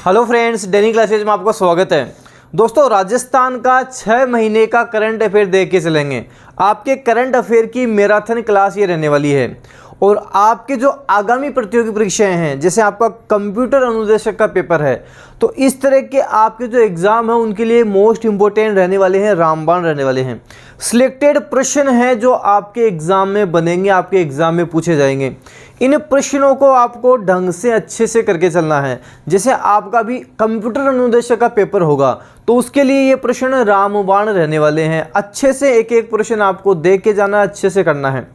Hello friends, daily classes में आपका स्वागत है। दोस्तों, राजस्थान का 6 महीने का करंट अफेयर देख के चलेंगे। आपके करंट अफेयर की मैराथन क्लास ये रहने वाली है और आपके जो आगामी प्रतियोगी परीक्षाएं हैं, जैसे आपका कंप्यूटर अनुदेशक का पेपर है, तो इस तरह के आपके जो एग्ज़ाम हैं उनके लिए मोस्ट इंपॉर्टेंट रहने वाले हैं, रामबाण रहने वाले हैं। सिलेक्टेड प्रश्न हैं जो आपके एग्ज़ाम में बनेंगे, आपके एग्ज़ाम में पूछे जाएंगे। इन प्रश्नों को आपको ढंग से अच्छे से करके चलना है। जैसे आपका भी कंप्यूटर अनुदेशक का पेपर होगा तो उसके लिए ये प्रश्न रामबाण रहने वाले हैं। अच्छे से एक एक प्रश्न आपको देख के जाना, अच्छे से करना है।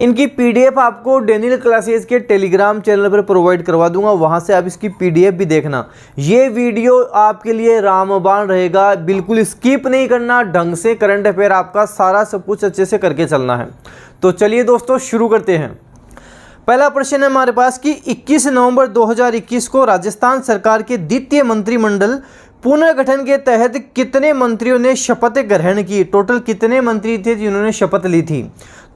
इनकी पीडीएफ आपको डेनियल क्लासेस के टेलीग्राम चैनल पर प्रोवाइड करवा दूंगा, वहां से आप इसकी पीडीएफ भी देखना। ये वीडियो आपके लिए रामबाण रहेगा, बिल्कुल स्किप नहीं करना। ढंग से करंट अफेयर आपका सारा सब कुछ अच्छे से करके चलना है। तो चलिए दोस्तों, शुरू करते हैं। पहला प्रश्न है हमारे पास कि 21 नवंबर 2021 को राजस्थान सरकार के द्वितीय मंत्रिमंडल पुनर्गठन के तहत कितने मंत्रियों ने शपथ ग्रहण की? टोटल कितने मंत्री थे जिन्होंने शपथ ली थी?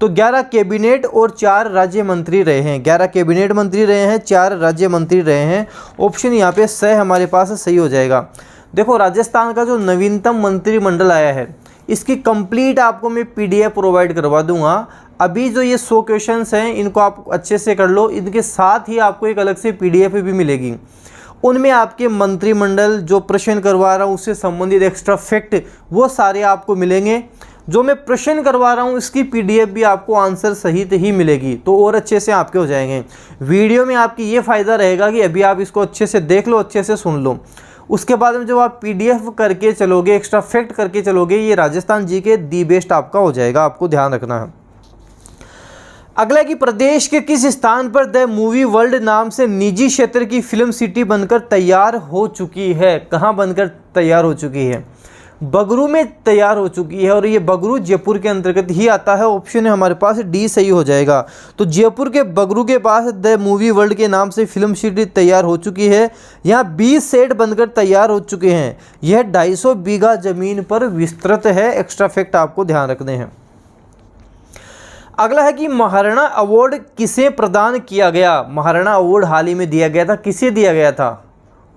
तो 11 कैबिनेट और 4 राज्य मंत्री रहे हैं। 11 कैबिनेट मंत्री रहे हैं, 4 राज्य मंत्री रहे हैं। ऑप्शन यहाँ पे स हमारे पास सही हो जाएगा। देखो, राजस्थान का जो नवीनतम मंत्रिमंडल आया है, इसकी कंप्लीट आपको मैं पीडीएफ प्रोवाइड करवा दूंगा। अभी जो ये 100 क्वेश्चंस हैं, इनको आप अच्छे से कर लो। इनके साथ ही आपको एक अलग से पीडीएफ भी मिलेगी। उनमें आपके मंत्रिमंडल जो प्रश्न करवा रहा हूँ उससे संबंधित एक्स्ट्रा फैक्ट वो सारे आपको मिलेंगे। जो मैं प्रश्न करवा रहा हूँ इसकी पीडीएफ भी आपको आंसर सहित ही मिलेगी, तो और अच्छे से आपके हो जाएंगे। वीडियो में आपकी ये फ़ायदा रहेगा कि अभी आप इसको अच्छे से देख लो, अच्छे से सुन लो। उसके बाद में जब आप पीडीएफ करके चलोगे, एक्स्ट्रा फैक्ट करके चलोगे, ये राजस्थान जी के दी बेस्ट आपका हो जाएगा। आपको ध्यान रखना है। अगला कि प्रदेश के किस स्थान पर द मूवी वर्ल्ड नाम से निजी क्षेत्र की फिल्म सिटी बनकर तैयार हो चुकी है? कहाँ बनकर तैयार हो चुकी है? बगरू में तैयार हो चुकी है और ये बगरू जयपुर के अंतर्गत ही आता है। ऑप्शन है हमारे पास डी सही हो जाएगा। तो जयपुर के बगरू के पास द मूवी वर्ल्ड के नाम से फिल्म सिटी तैयार हो चुकी है। यहाँ 20 सेट बनकर तैयार हो चुके हैं। यह 250 बीघा जमीन पर विस्तृत है। एक्स्ट्रा फैक्ट आपको ध्यान रखने हैं। अगला है कि महाराणा अवार्ड किसे प्रदान किया गया? महाराणा अवार्ड हाल ही में दिया गया था, किसे दिया गया था?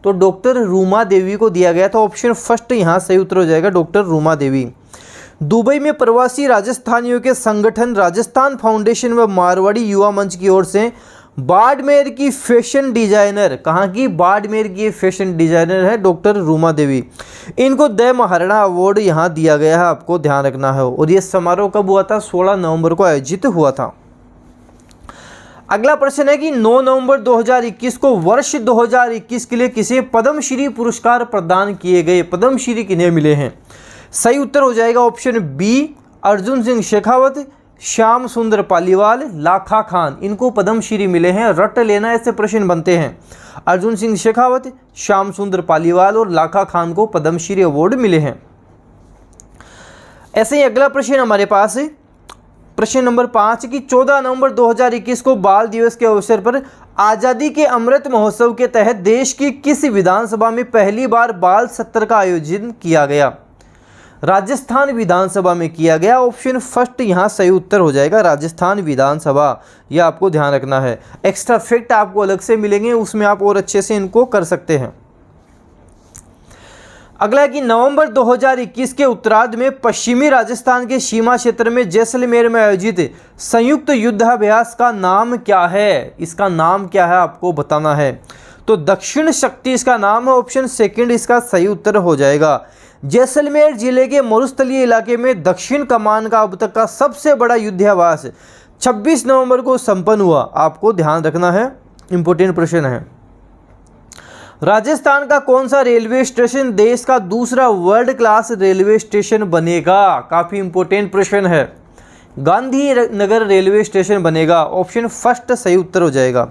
तो डॉक्टर रूमा देवी को दिया गया था। ऑप्शन फर्स्ट यहाँ सही उत्तर हो जाएगा, डॉक्टर रूमा देवी। दुबई में प्रवासी राजस्थानियों के संगठन राजस्थान फाउंडेशन व मारवाड़ी युवा मंच की ओर से बाड़मेर की फैशन डिजाइनर, कहाँ की? बाड़मेर की फैशन डिजाइनर है डॉक्टर रूमा देवी। इनको द महाराणा अवार्ड यहाँ दिया गया है, आपको ध्यान रखना है। और ये समारोह कब हुआ था? 16 नवंबर को आयोजित हुआ था। अगला प्रश्न है कि 9 नवंबर 2021 को वर्ष 2021 के लिए किसे पद्मश्री पुरस्कार प्रदान किए गए? पद्मश्री किन्हें मिले हैं? सही उत्तर हो जाएगा ऑप्शन बी, अर्जुन सिंह शेखावत, श्याम सुंदर पालीवाल, लाखा खान। इनको पद्मश्री मिले हैं। रट लेना, ऐसे प्रश्न बनते हैं। अर्जुन सिंह शेखावत, श्याम सुंदर पालीवाल और लाखा खान को पद्मश्री अवार्ड मिले हैं। ऐसे ही अगला प्रश्न हमारे पास है, प्रश्न नंबर 5 की 14 नवंबर 2021 को बाल दिवस के अवसर पर आज़ादी के अमृत महोत्सव के तहत देश की किस विधानसभा में पहली बार बाल सत्र का आयोजन किया गया? राजस्थान विधानसभा में किया गया। ऑप्शन फर्स्ट यहाँ सही उत्तर हो जाएगा, राजस्थान विधानसभा। यह आपको ध्यान रखना है। एक्स्ट्रा फैक्ट आपको अलग से मिलेंगे, उसमें आप और अच्छे से इनको कर सकते हैं। अगला कि नवंबर 2021 के उत्तरार्ध में पश्चिमी राजस्थान के सीमा क्षेत्र में जैसलमेर में आयोजित संयुक्त युद्धाभ्यास का नाम क्या है? इसका नाम क्या है आपको बताना है। तो दक्षिण शक्ति इसका नाम है। ऑप्शन सेकंड इसका सही उत्तर हो जाएगा। जैसलमेर जिले के मरुस्थलीय इलाके में दक्षिण कमान का अब तक का सबसे बड़ा युद्धाभ्यास 26 नवंबर को संपन्न हुआ। आपको ध्यान रखना है, इंपॉर्टेंट प्रश्न है। राजस्थान का कौन सा रेलवे स्टेशन देश का दूसरा वर्ल्ड क्लास रेलवे स्टेशन बनेगा? काफी इंपॉर्टेंट प्रश्न है। गांधीनगर रेलवे स्टेशन बनेगा। ऑप्शन फर्स्ट सही उत्तर हो जाएगा।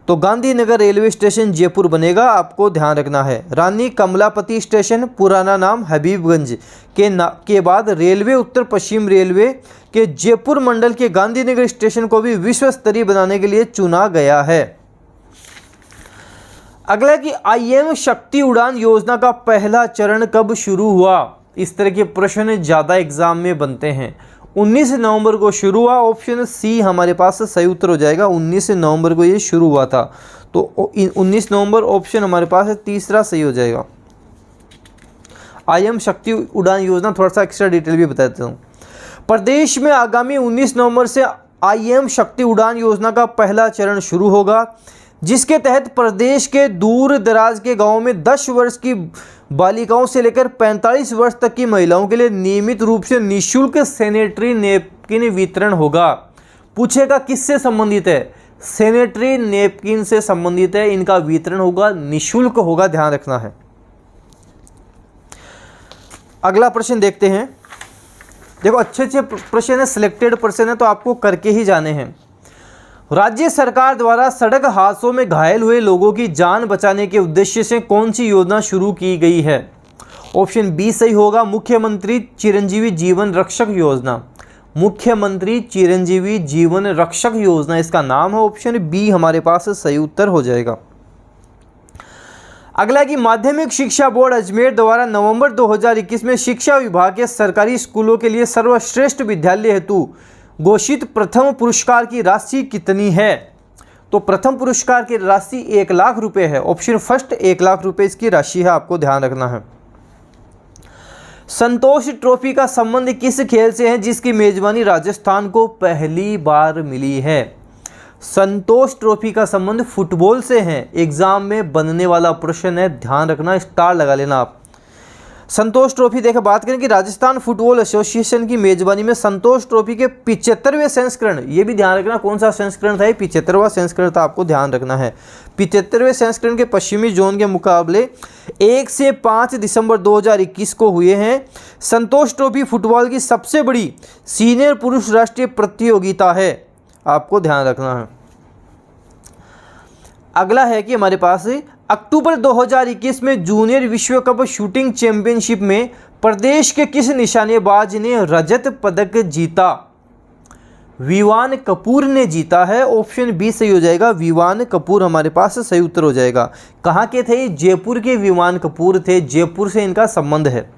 तो गांधीनगर रेलवे स्टेशन जयपुर बनेगा। आपको ध्यान रखना है। रानी कमलापति स्टेशन, पुराना नाम हबीबगंज के बाद रेलवे उत्तर पश्चिम रेलवे के जयपुर मंडल के गांधीनगर स्टेशन को भी विश्व स्तरीय बनाने के लिए चुना गया है। अगला कि आईएम शक्ति उड़ान योजना का पहला चरण कब शुरू हुआ? इस तरह के प्रश्न ज़्यादा एग्जाम में बनते हैं 19 नवंबर को शुरू हुआ। ऑप्शन सी हमारे पास सही उत्तर हो जाएगा। 19 नवंबर को ये शुरू हुआ था, तो 19 नवंबर ऑप्शन हमारे पास है तीसरा सही हो जाएगा। IM शक्ति उड़ान योजना थोड़ा सा एक्स्ट्रा डिटेल भी बता देता हूँ। प्रदेश में आगामी 19 नवंबर से IM शक्ति उड़ान योजना का पहला चरण शुरू होगा, जिसके तहत प्रदेश के दूर दराज के गांवों में 10 वर्ष की बालिकाओं से लेकर 45 वर्ष तक की महिलाओं के लिए नियमित रूप से निःशुल्क सैनिटरी नैपकिन वितरण होगा। पूछेगा किससे संबंधित है? सैनिटरी नैपकिन से संबंधित है, इनका वितरण होगा, निःशुल्क होगा, ध्यान रखना है। अगला प्रश्न देखते हैं। देखो अच्छे प्रश्न है, सिलेक्टेड प्रश्न है, तो आपको करके ही जाने हैं। राज्य सरकार द्वारा सड़क हादसों में घायल हुए लोगों की जान बचाने के उद्देश्य से कौन सी योजना शुरू की गई है? ऑप्शन बी सही होगा, मुख्यमंत्री चिरंजीवी जीवन रक्षक योजना। मुख्यमंत्री चिरंजीवी जीवन रक्षक योजना इसका नाम है। ऑप्शन बी हमारे पास सही उत्तर हो जाएगा। अगला कि माध्यमिक शिक्षा बोर्ड अजमेर द्वारा नवंबर 2021 में शिक्षा विभाग के सरकारी स्कूलों के लिए सर्वश्रेष्ठ विद्यालय हेतु घोषित प्रथम पुरस्कार की राशि कितनी है? तो प्रथम पुरस्कार की राशि 1 लाख रुपए है। ऑप्शन फर्स्ट 1 लाख रुपए इसकी राशि है, आपको ध्यान रखना है। संतोष ट्रॉफी का संबंध किस खेल से है जिसकी मेजबानी राजस्थान को पहली बार मिली है? संतोष ट्रॉफी का संबंध फुटबॉल से है। एग्जाम में बनने वाला प्रश्न है, ध्यान रखना, स्टार लगा लेना आप। संतोष ट्रॉफी देखो, बात करें कि राजस्थान फुटबॉल एसोसिएशन की मेजबानी में संतोष ट्रॉफी के 75वें संस्करण, ये भी ध्यान रखना कौन सा संस्करण था, 75वां संस्करण था, आपको ध्यान रखना है। 75वें संस्करण के पश्चिमी जोन के मुकाबले 1 से 5 दिसंबर 2021 को हुए हैं। संतोष ट्रॉफी फुटबॉल की सबसे बड़ी सीनियर पुरुष राष्ट्रीय प्रतियोगिता है, आपको ध्यान रखना है। अगला है कि हमारे पास अक्टूबर 2021 में जूनियर विश्व कप शूटिंग चैंपियनशिप में प्रदेश के किस निशानेबाज ने रजत पदक जीता? विवान कपूर ने जीता है। ऑप्शन बी सही हो जाएगा, विवान कपूर हमारे पास सही उत्तर हो जाएगा। कहाँ के थे? जयपुर के विवान कपूर थे, जयपुर से इनका संबंध है।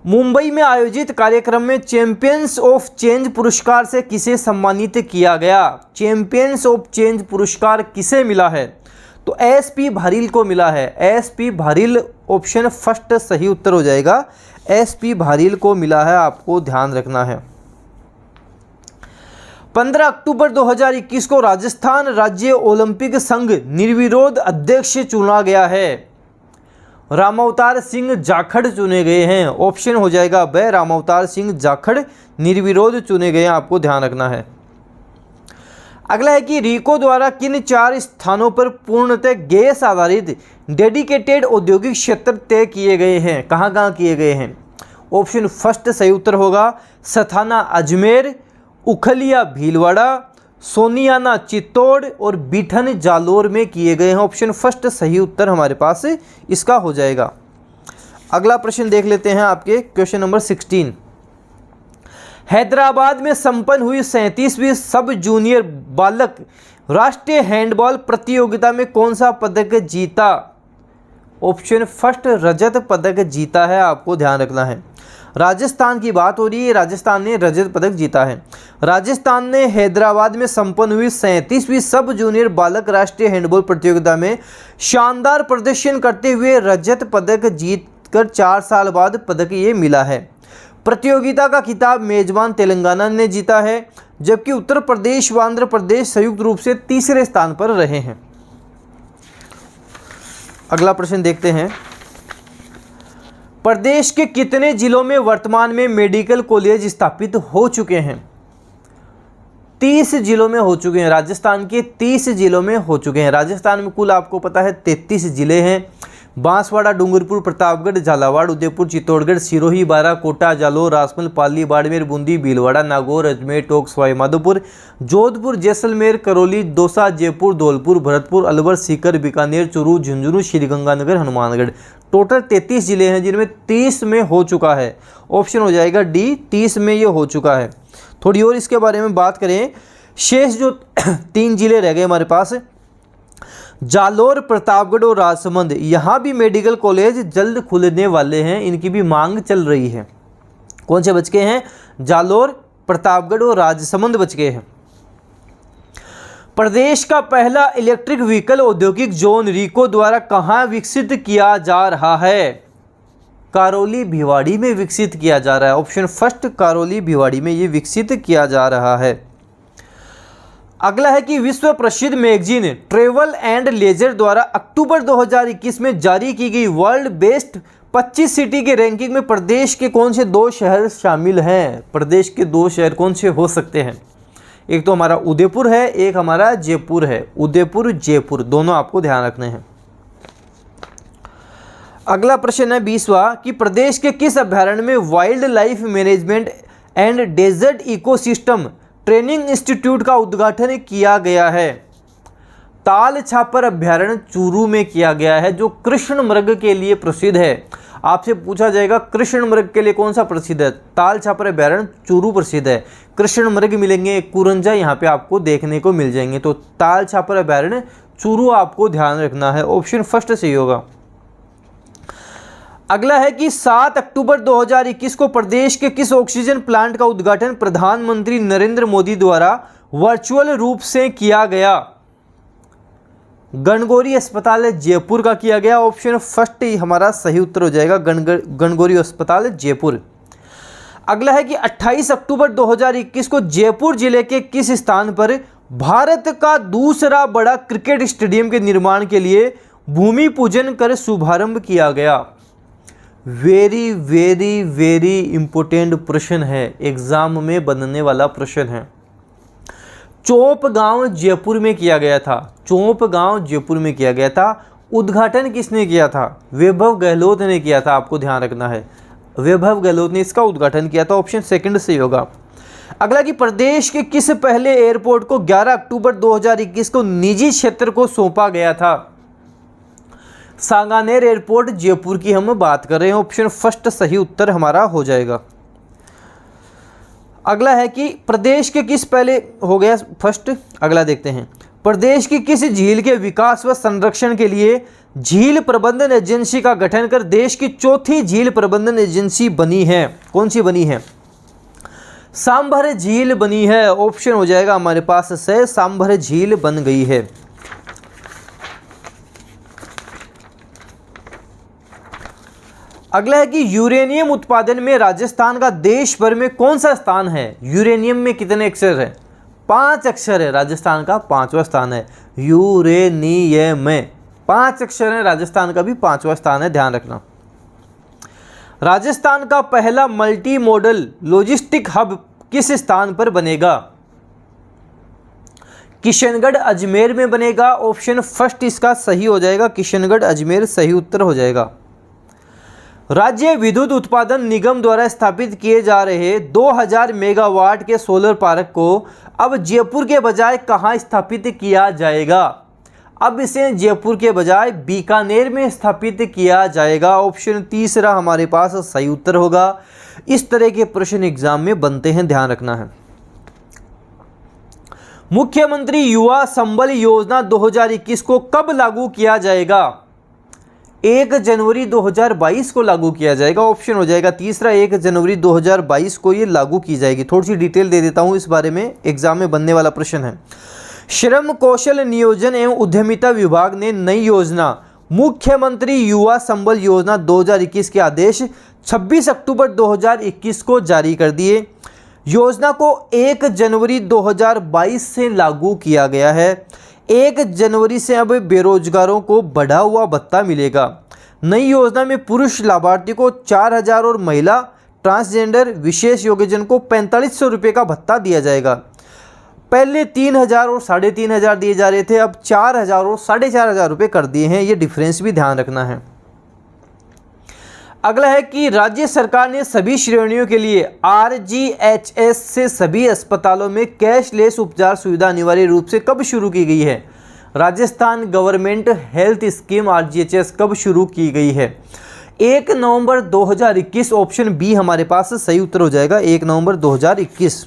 मुंबई में आयोजित कार्यक्रम में चैंपियंस ऑफ चेंज पुरस्कार से किसे सम्मानित किया गया? चैंपियंस ऑफ चेंज पुरस्कार किसे मिला है? तो SP भारिल को मिला है। SP भारिल ऑप्शन फर्स्ट सही उत्तर हो जाएगा। SP भारिल को मिला है, आपको ध्यान रखना है। 15 अक्टूबर 2021 को राजस्थान राज्य ओलंपिक संघ निर्विरोध अध्यक्ष चुना गया है। रामावतार सिंह जाखड़ चुने गए हैं। ऑप्शन हो जाएगा ब, रामावतार सिंह जाखड़ निर्विरोध चुने गए हैं, आपको ध्यान रखना है। अगला है कि रीको द्वारा किन 4 स्थानों पर पूर्णतः गैस आधारित डेडिकेटेड औद्योगिक क्षेत्र तय किए गए हैं? कहाँ किए गए हैं? ऑप्शन फर्स्ट सही उत्तर होगा, सथाना अजमेर, उखलिया भीलवाड़ा, सोनियाना चित्तौड़ और बीठन जालोर में किए गए हैं। ऑप्शन फर्स्ट सही उत्तर हमारे पास इसका हो जाएगा। अगला प्रश्न देख लेते हैं, आपके क्वेश्चन नंबर 16। हैदराबाद में संपन्न हुई 37वीं सब जूनियर बालक राष्ट्रीय हैंडबॉल प्रतियोगिता में कौन सा पदक जीता? ऑप्शन फर्स्ट रजत पदक जीता है, आपको ध्यान रखना है। राजस्थान की बात हो रही है, राजस्थान ने रजत पदक जीता है। राजस्थान ने हैदराबाद में संपन्न हुई 37वीं सब जूनियर बालक राष्ट्रीय हैंडबॉल प्रतियोगिता में शानदार प्रदर्शन करते हुए रजत पदक जीतकर 4 साल बाद पदक ये मिला है। प्रतियोगिता का खिताब मेजबान तेलंगाना ने जीता है, जबकि उत्तर प्रदेश व आंध्र प्रदेश संयुक्त रूप से तीसरे स्थान पर रहे हैं। अगला प्रश्न देखते हैं। प्रदेश के कितने जिलों में वर्तमान में मेडिकल कॉलेज स्थापित हो चुके हैं? 30 जिलों में हो चुके हैं। राजस्थान के 30 जिलों में हो चुके हैं। राजस्थान में कुल आपको पता है 33 जिले हैं। बांसवाड़ा, डूंगरपुर, प्रतापगढ़, झालावाड़, उदयपुर, चित्तौड़गढ़, सिरोही, बारां, कोटा, जालौर, राजमहल, पाली, बाड़मेर, बूंदी, भीलवाड़ा, नागौर, अजमेर, टोंक, सवाई माधोपुर, जोधपुर, जैसलमेर, करौली, दौसा, जयपुर, धौलपुर, भरतपुर, अलवर, सीकर, बीकानेर, चूरू, झुंझुनू, श्रीगंगानगर, हनुमानगढ़। टोटल 33 जिले हैं, जिनमें 30 में हो चुका है। ऑप्शन हो जाएगा डी, 30 में ये हो चुका है। थोड़ी और इसके बारे में बात करें, शेष जो 3 जिले रह गए हमारे पास, जालौर, प्रतापगढ़ और राजसमंद, यहाँ भी मेडिकल कॉलेज जल्द खुलने वाले हैं, इनकी भी मांग चल रही है। कौन से बच गए हैं? जालोर, प्रतापगढ़ और राजसमंद बच गए हैं। प्रदेश का पहला इलेक्ट्रिक व्हीकल औद्योगिक जोन रीको द्वारा कहाँ विकसित किया जा रहा है? करौली भिवाड़ी में विकसित किया जा रहा है। ऑप्शन फर्स्ट, करौली भिवाड़ी में ये विकसित किया जा रहा है। अगला है कि विश्व प्रसिद्ध मैगजीन ट्रेवल एंड लेजर द्वारा अक्टूबर 2021 में जारी की गई वर्ल्ड बेस्ट 25 सिटी के रैंकिंग में प्रदेश के कौन से 2 शहर शामिल हैं? प्रदेश के 2 शहर कौन से हो सकते हैं? एक तो हमारा उदयपुर है, एक हमारा जयपुर है। उदयपुर, जयपुर दोनों आपको ध्यान रखने हैं। अगला प्रश्न है 20वां कि प्रदेश के किस अभयारण्य में wildlife management and desert ecosystem training institute का उद्घाटन किया गया है? ताल छापर अभयारण्य चूरू में किया गया है, जो कृष्ण मृग के लिए प्रसिद्ध है। आपसे पूछा जाएगा कृष्ण मृग के लिए कौन सा प्रसिद्ध है? ताल छापर अभयारण्य चूरू प्रसिद्ध है। कृष्ण मृग मिलेंगे, कुरंजा यहाँ पे आपको देखने को मिल जाएंगे। तो ताल छापर अभयारण्य चूरू आपको ध्यान रखना है। ऑप्शन फर्स्ट सही होगा। अगला है कि 7 अक्टूबर 2021 को प्रदेश के किस ऑक्सीजन प्लांट का उद्घाटन प्रधानमंत्री नरेंद्र मोदी द्वारा वर्चुअल रूप से किया गया? गणगौरी अस्पताल जयपुर का किया गया। ऑप्शन फर्स्ट ही हमारा सही उत्तर हो जाएगा, गणगौरी अस्पताल जयपुर। अगला है कि 28 अक्टूबर 2021 को जयपुर जिले के किस स्थान पर भारत का दूसरा बड़ा क्रिकेट स्टेडियम के निर्माण के लिए भूमि पूजन कर शुभारंभ किया गया? वेरी वेरी वेरी इंपोर्टेंट प्रश्न है, एग्जाम में बनने वाला प्रश्न है। चौप गांव जयपुर में किया गया था। चौप गांव जयपुर में किया गया था। उद्घाटन किसने किया था? वैभव गहलोत ने किया था। आपको ध्यान रखना है, वैभव गहलोत ने इसका उद्घाटन किया था। ऑप्शन सेकंड सही होगा। अगला कि प्रदेश के किस पहले एयरपोर्ट को 11 अक्टूबर 2021 को निजी क्षेत्र को सौंपा गया था? सांगानेर एयरपोर्ट जयपुर की हम बात कर रहे हैं। ऑप्शन फर्स्ट सही उत्तर हमारा हो जाएगा। अगला है कि प्रदेश के किस पहले हो गया फर्स्ट। अगला देखते हैं, प्रदेश की किस झील के विकास व संरक्षण के लिए झील प्रबंधन एजेंसी का गठन कर देश की चौथी झील प्रबंधन एजेंसी बनी है? कौन सी बनी है? सांभर झील बनी है। ऑप्शन हो जाएगा हमारे पास से सांभर झील बन गई है। अगला है कि यूरेनियम उत्पादन में राजस्थान का देश भर में कौन सा स्थान है? यूरेनियम में कितने अक्षर है? 5 अक्षर है। राजस्थान का 5वां स्थान है। यूरेनियम में 5 अक्षर है। राजस्थान का भी 5वां स्थान है, ध्यान रखना। राजस्थान का पहला मल्टी मॉडल लॉजिस्टिक हब किस स्थान पर बनेगा? किशनगढ़ अजमेर में बनेगा। ऑप्शन फर्स्ट इसका सही हो जाएगा, किशनगढ़ अजमेर सही उत्तर हो जाएगा। राज्य विद्युत उत्पादन निगम द्वारा स्थापित किए जा रहे 2000 मेगावाट के सोलर पार्क को अब जयपुर के बजाय कहां स्थापित किया जाएगा? अब इसे जयपुर के बजाय बीकानेर में स्थापित किया जाएगा। ऑप्शन तीसरा हमारे पास सही उत्तर होगा। इस तरह के प्रश्न एग्जाम में बनते हैं, ध्यान रखना है। मुख्यमंत्री युवा संबल योजना 2021 को कब लागू किया जाएगा? 1 जनवरी 2022 को लागू किया जाएगा। ऑप्शन हो जाएगा तीसरा, 1 जनवरी 2022 को ये लागू की जाएगी। थोड़ी सी डिटेल दे देता हूँ इस बारे में, एग्जाम में बनने वाला प्रश्न है। श्रम कौशल नियोजन एवं उद्यमिता विभाग ने नई योजना मुख्यमंत्री युवा संबल योजना 2021 के आदेश 26 अक्टूबर 2021 को जारी कर दिए। योजना को 1 जनवरी 2022 से लागू किया गया है। 1 जनवरी से अब बेरोजगारों को बढ़ा हुआ भत्ता मिलेगा। नई योजना में पुरुष लाभार्थी को 4000 और महिला ट्रांसजेंडर विशेष योग्यजन को 4500 रुपये का भत्ता दिया जाएगा। पहले 3000 और 3500 दिए जा रहे थे, अब 4000 और 4500 रुपये कर दिए हैं। ये डिफरेंस भी ध्यान रखना है। अगला है कि राज्य सरकार ने सभी श्रेणियों के लिए RGHS से सभी अस्पतालों में कैशलेस उपचार सुविधा अनिवार्य रूप से कब शुरू की गई है? Rajasthan government health scheme RGHS कब शुरू की गई है? 1 नवंबर 2021। ऑप्शन बी हमारे पास सही उत्तर हो जाएगा, 1 नवंबर 2021।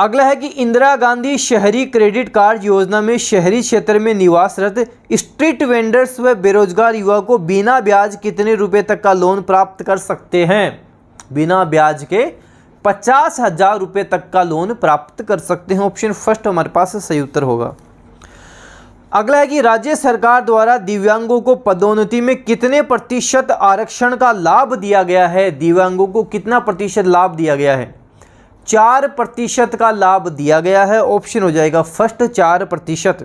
अगला है कि इंदिरा गांधी शहरी क्रेडिट कार्ड योजना में शहरी क्षेत्र में निवासरत स्ट्रीट वेंडर्स व बेरोजगार युवा को बिना ब्याज कितने रुपए तक का लोन प्राप्त कर सकते हैं? बिना ब्याज के 50,000 रुपये तक का लोन प्राप्त कर सकते हैं। ऑप्शन फर्स्ट हमारे पास सही उत्तर होगा। अगला है कि राज्य सरकार द्वारा दिव्यांगों को पदोन्नति में कितने प्रतिशत आरक्षण का लाभ दिया गया है? दिव्यांगों को कितना प्रतिशत लाभ दिया गया है? 4% का लाभ दिया गया है। ऑप्शन हो जाएगा फर्स्ट 4%।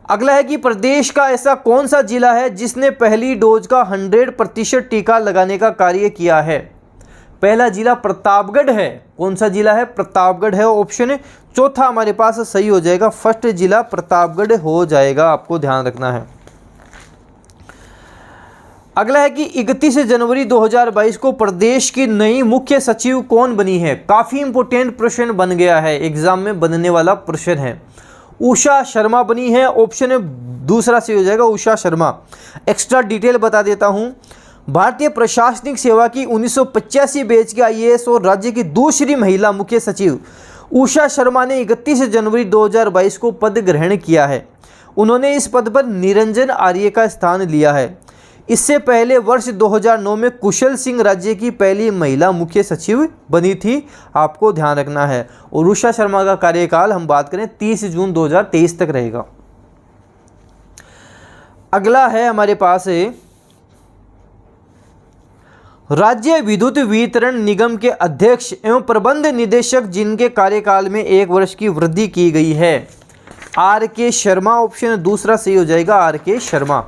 अगला है कि प्रदेश का ऐसा कौन सा जिला है जिसने पहली डोज का 100% टीका लगाने का कार्य किया है? पहला जिला प्रतापगढ़ है। कौन सा जिला है? प्रतापगढ़ है। ऑप्शन चौथा हमारे पास सही हो जाएगा, फर्स्ट जिला प्रतापगढ़ हो जाएगा, आपको ध्यान रखना है। अगला है कि 31 जनवरी 2022 को प्रदेश की नई मुख्य सचिव कौन बनी है? काफ़ी इंपॉर्टेंट प्रश्न बन गया है, एग्जाम में बनने वाला प्रश्न है। उषा शर्मा बनी है। ऑप्शन दूसरा सही हो जाएगा, उषा शर्मा। एक्स्ट्रा डिटेल बता देता हूं। भारतीय प्रशासनिक सेवा की 1985 बैच की IAS और राज्य की दूसरी महिला मुख्य सचिव उषा शर्मा ने 31 जनवरी 2022 को पद ग्रहण किया है। उन्होंने इस पद पर निरंजन आर्य का स्थान लिया है। इससे पहले वर्ष 2009 में कुशल सिंह राज्य की पहली महिला मुख्य सचिव बनी थी, आपको ध्यान रखना है। और उषा शर्मा का कार्यकाल हम बात करें 30 जून 2023 तक रहेगा। अगला है हमारे पास राज्य विद्युत वितरण निगम के अध्यक्ष एवं प्रबंध निदेशक जिनके कार्यकाल में 1 वर्ष की वृद्धि की गई है? RK शर्मा। ऑप्शन दूसरा सही हो जाएगा, RK शर्मा।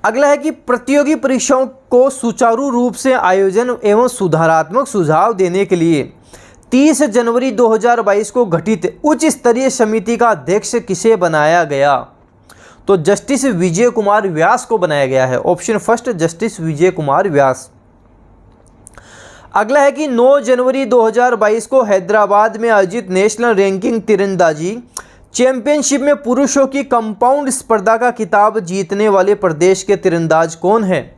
अगला है कि प्रतियोगी परीक्षाओं को सुचारू रूप से आयोजन एवं सुधारात्मक सुझाव देने के लिए 30 जनवरी 2022 को गठित उच्च स्तरीय समिति का अध्यक्ष किसे बनाया गया? तो जस्टिस विजय कुमार व्यास को बनाया गया है। Option first justice Vijay Kumar Vyas. अगला है कि 9 जनवरी 2022 को हैदराबाद में आयोजित नेशनल रैंकिंग तीरंदाजी चैंपियनशिप में पुरुषों की कंपाउंड स्पर्धा का खिताब जीतने वाले प्रदेश के तीरंदाज कौन है?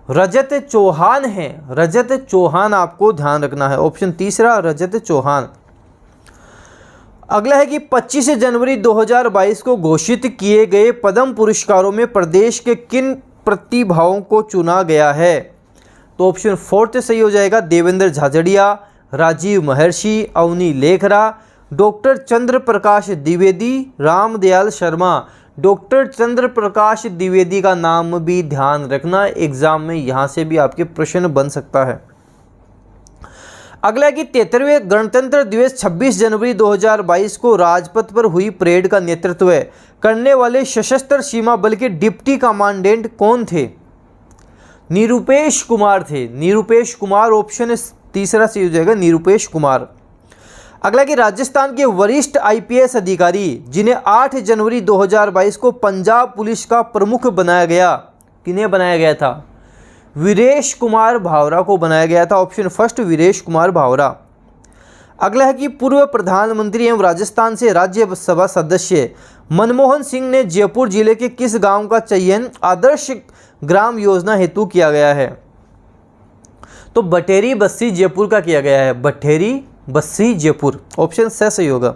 रजत चौहान है। रजत चौहान, आपको ध्यान रखना है। ऑप्शन तीसरा रजत चौहान। अगला है कि 25 जनवरी 2022 को घोषित किए गए पद्म पुरस्कारों में प्रदेश के किन प्रतिभाओं को चुना गया है? तो ऑप्शन फोर्थ सही हो जाएगा, देवेंद्र झाझड़िया, राजीव महर्षि, अवनी लेखरा, डॉक्टर चंद्र प्रकाश द्विवेदी, रामदयाल शर्मा। डॉक्टर चंद्र प्रकाश द्विवेदी का नाम भी ध्यान रखना, एग्जाम में यहाँ से भी आपके प्रश्न बन सकता है। अगला है कि 73वें गणतंत्र दिवस 26 जनवरी 2022 को राजपथ पर हुई परेड का नेतृत्व करने वाले सशस्त्र सीमा बल के डिप्टी कमांडेंट कौन थे? निरुपेश कुमार थे। निरुपेश कुमार, ऑप्शन तीसरा सही हो जाएगा, निरुपेश कुमार। अगला कि राजस्थान के वरिष्ठ IPS अधिकारी जिन्हें 8 जनवरी 2022 को पंजाब पुलिस का प्रमुख बनाया गया, किन्हें बनाया गया था? वीरेश कुमार भावरा को बनाया गया था। Option first Viresh Kumar Bhavra. अगला है कि पूर्व प्रधानमंत्री एवं राजस्थान से राज्यसभा सदस्य मनमोहन सिंह ने जयपुर जिले के किस गांव का चयन आदर्श ग्राम योजना हेतु किया गया है? तो बटेरी बस्सी जयपुर का किया गया है। बटेरी बस्सी जयपुर, ऑप्शन सही होगा।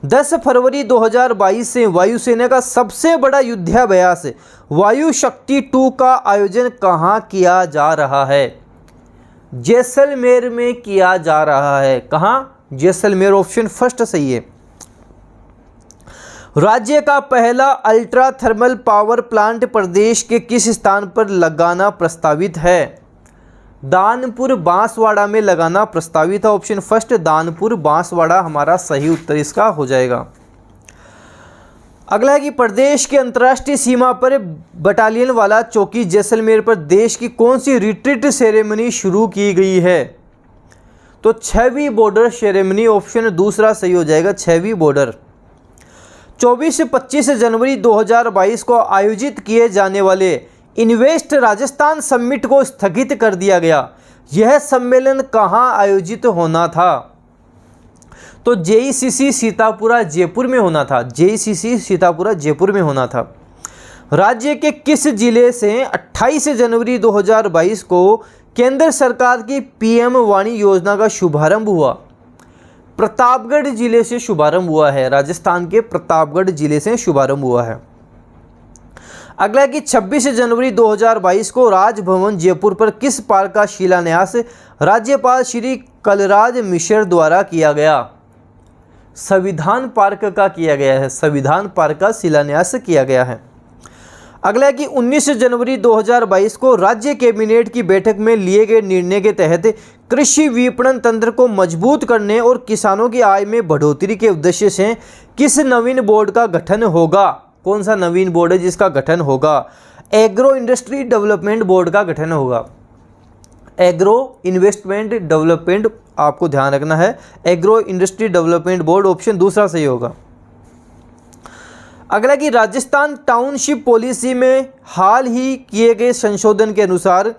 10 फरवरी 2022 से वायुसेना का सबसे बड़ा युद्धाभ्यास वायु शक्ति 2 का आयोजन कहाँ किया जा रहा है? जैसलमेर में किया जा रहा है। कहाँ? जैसलमेर, ऑप्शन फर्स्ट सही है। राज्य का पहला अल्ट्रा थर्मल पावर प्लांट प्रदेश के किस स्थान पर लगाना प्रस्तावित है? दानपुर बांसवाड़ा में लगाना प्रस्तावित है। ऑप्शन फर्स्ट दानपुर बांसवाड़ा हमारा सही उत्तर इसका हो जाएगा। अगला है कि प्रदेश के अंतर्राष्ट्रीय सीमा पर बटालियन वाला चौकी जैसलमेर पर देश की कौन सी रिट्रीट सेरेमनी शुरू की गई है? तो 6वीं बॉर्डर सेरेमनी, ऑप्शन दूसरा सही हो जाएगा, 6वीं बॉर्डर। 24-25 जनवरी 2022 को आयोजित किए जाने वाले इन्वेस्ट राजस्थान समिट को स्थगित कर दिया गया। यह सम्मेलन कहाँ आयोजित होना था? तो JECC सीतापुरा जयपुर में होना था। JECC सीतापुरा जयपुर में होना था। राज्य के किस जिले से 28 जनवरी 2022 को केंद्र सरकार की पीएम वाणी योजना का शुभारंभ हुआ? प्रतापगढ़ जिले से शुभारंभ हुआ है, राजस्थान के प्रतापगढ़ जिले से शुभारंभ हुआ है। अगला कि 26 जनवरी 2022 को राजभवन जयपुर पर किस पार्क का शिलान्यास राज्यपाल श्री कलराज मिश्र द्वारा किया गया? संविधान पार्क का किया गया है, संविधान पार्क का शिलान्यास किया गया है। अगला कि 19 जनवरी 2022 को राज्य कैबिनेट की बैठक में लिए गए निर्णय के तहत कृषि विपणन तंत्र को मजबूत करने और किसानों की आय में बढ़ोतरी के उद्देश्य से किस नवीन बोर्ड का गठन होगा? कौन सा नवीन बोर्ड है जिसका गठन होगा? एग्रो इंडस्ट्री डेवलपमेंट बोर्ड का गठन होगा। एग्रो इन्वेस्टमेंट डेवलपमेंट, आपको ध्यान रखना है, agro industry development board, option दूसरा सही होगा। अगला कि राजस्थान टाउनशिप पॉलिसी में हाल ही किए गए संशोधन के अनुसार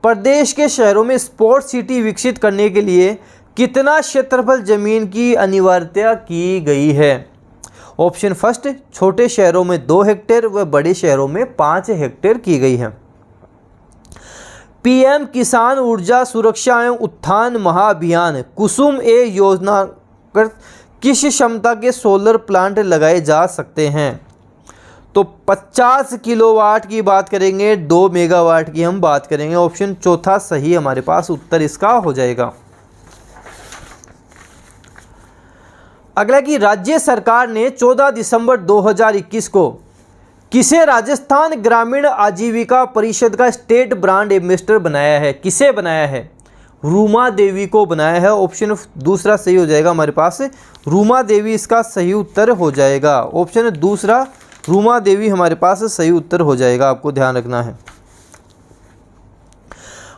प्रदेश के शहरों में स्पोर्ट्स सिटी विकसित करने के लिए कितना क्षेत्रफल जमीन की अनिवार्यता की गई है? ऑप्शन फर्स्ट, छोटे शहरों में 2 हेक्टेयर व बड़े शहरों में 5 हेक्टेयर की गई है। पीएम किसान ऊर्जा सुरक्षा एवं उत्थान महाअभियान कुसुम ए योजना कर किस क्षमता के सोलर प्लांट लगाए जा सकते हैं? तो 50 किलोवाट की बात करेंगे, 2 मेगावाट की हम बात करेंगे। ऑप्शन चौथा सही हमारे पास उत्तर इसका हो जाएगा। अगला कि राज्य सरकार ने 14 दिसंबर 2021 को किसे राजस्थान ग्रामीण आजीविका परिषद का स्टेट ब्रांड एम्बेसडर बनाया है? किसे बनाया है? रूमा देवी को बनाया है। ऑप्शन दूसरा सही हो जाएगा हमारे पास, रूमा देवी इसका सही उत्तर हो जाएगा। ऑप्शन दूसरा रूमा देवी हमारे पास सही उत्तर हो जाएगा, आपको ध्यान रखना है।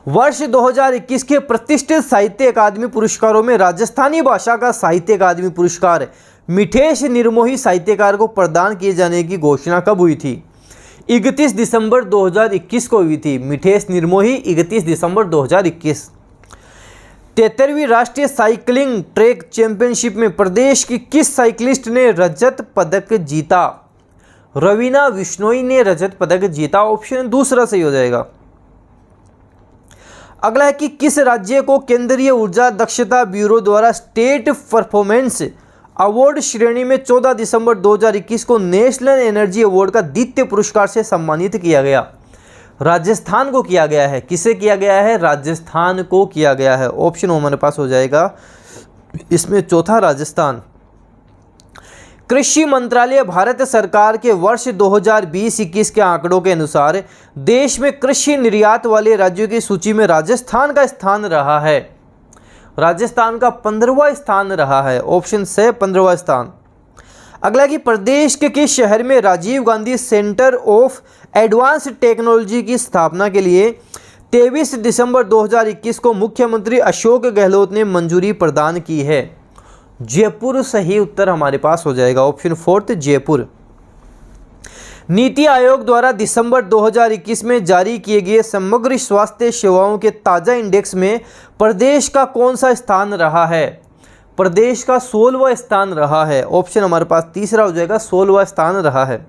वर्ष 2021 के प्रतिष्ठित साहित्य अकादमी पुरस्कारों में राजस्थानी भाषा का साहित्य अकादमी पुरस्कार मिठेश निर्मोही साहित्यकार को प्रदान किए जाने की घोषणा कब हुई थी? 31 दिसंबर 2021 को हुई थी। मिठेश निर्मोही 31 दिसंबर 2021। 73वीं राष्ट्रीय साइकिलिंग ट्रैक चैंपियनशिप में प्रदेश की किस साइकिलिस्ट ने रजत पदक जीता? रवीना बिश्नोई ने रजत पदक जीता। ऑप्शन दूसरा सही हो जाएगा। अगला है कि किस राज्य को केंद्रीय ऊर्जा दक्षता ब्यूरो द्वारा स्टेट परफॉर्मेंस अवार्ड श्रेणी में 14 दिसंबर 2021 को नेशनल एनर्जी अवार्ड का द्वितीय पुरस्कार से सम्मानित किया गया? राजस्थान को किया गया है। किसे किया गया है? राजस्थान को किया गया है। ऑप्शन हमारे पास हो जाएगा इसमें चौथा, राजस्थान। कृषि मंत्रालय भारत सरकार के वर्ष 2020-21 के आंकड़ों के अनुसार देश में कृषि निर्यात वाले राज्यों की सूची में राजस्थान का स्थान रहा है। राजस्थान का 15वां स्थान रहा है। ऑप्शन से 15वां स्थान। अगला कि प्रदेश के किस शहर में Rajiv Gandhi centre of advance technology की स्थापना के लिए 23 दिसंबर 2021 को मुख्यमंत्री अशोक गहलोत ने मंजूरी प्रदान की है? जयपुर सही उत्तर हमारे पास हो जाएगा। Option fourth, Jaipur. नीति आयोग द्वारा दिसंबर 2021 में जारी किए गए समग्र स्वास्थ्य सेवाओं के ताज़ा इंडेक्स में प्रदेश का कौन सा स्थान रहा है? प्रदेश का 16वां स्थान रहा है। ऑप्शन हमारे पास तीसरा हो जाएगा, 16वां स्थान रहा है।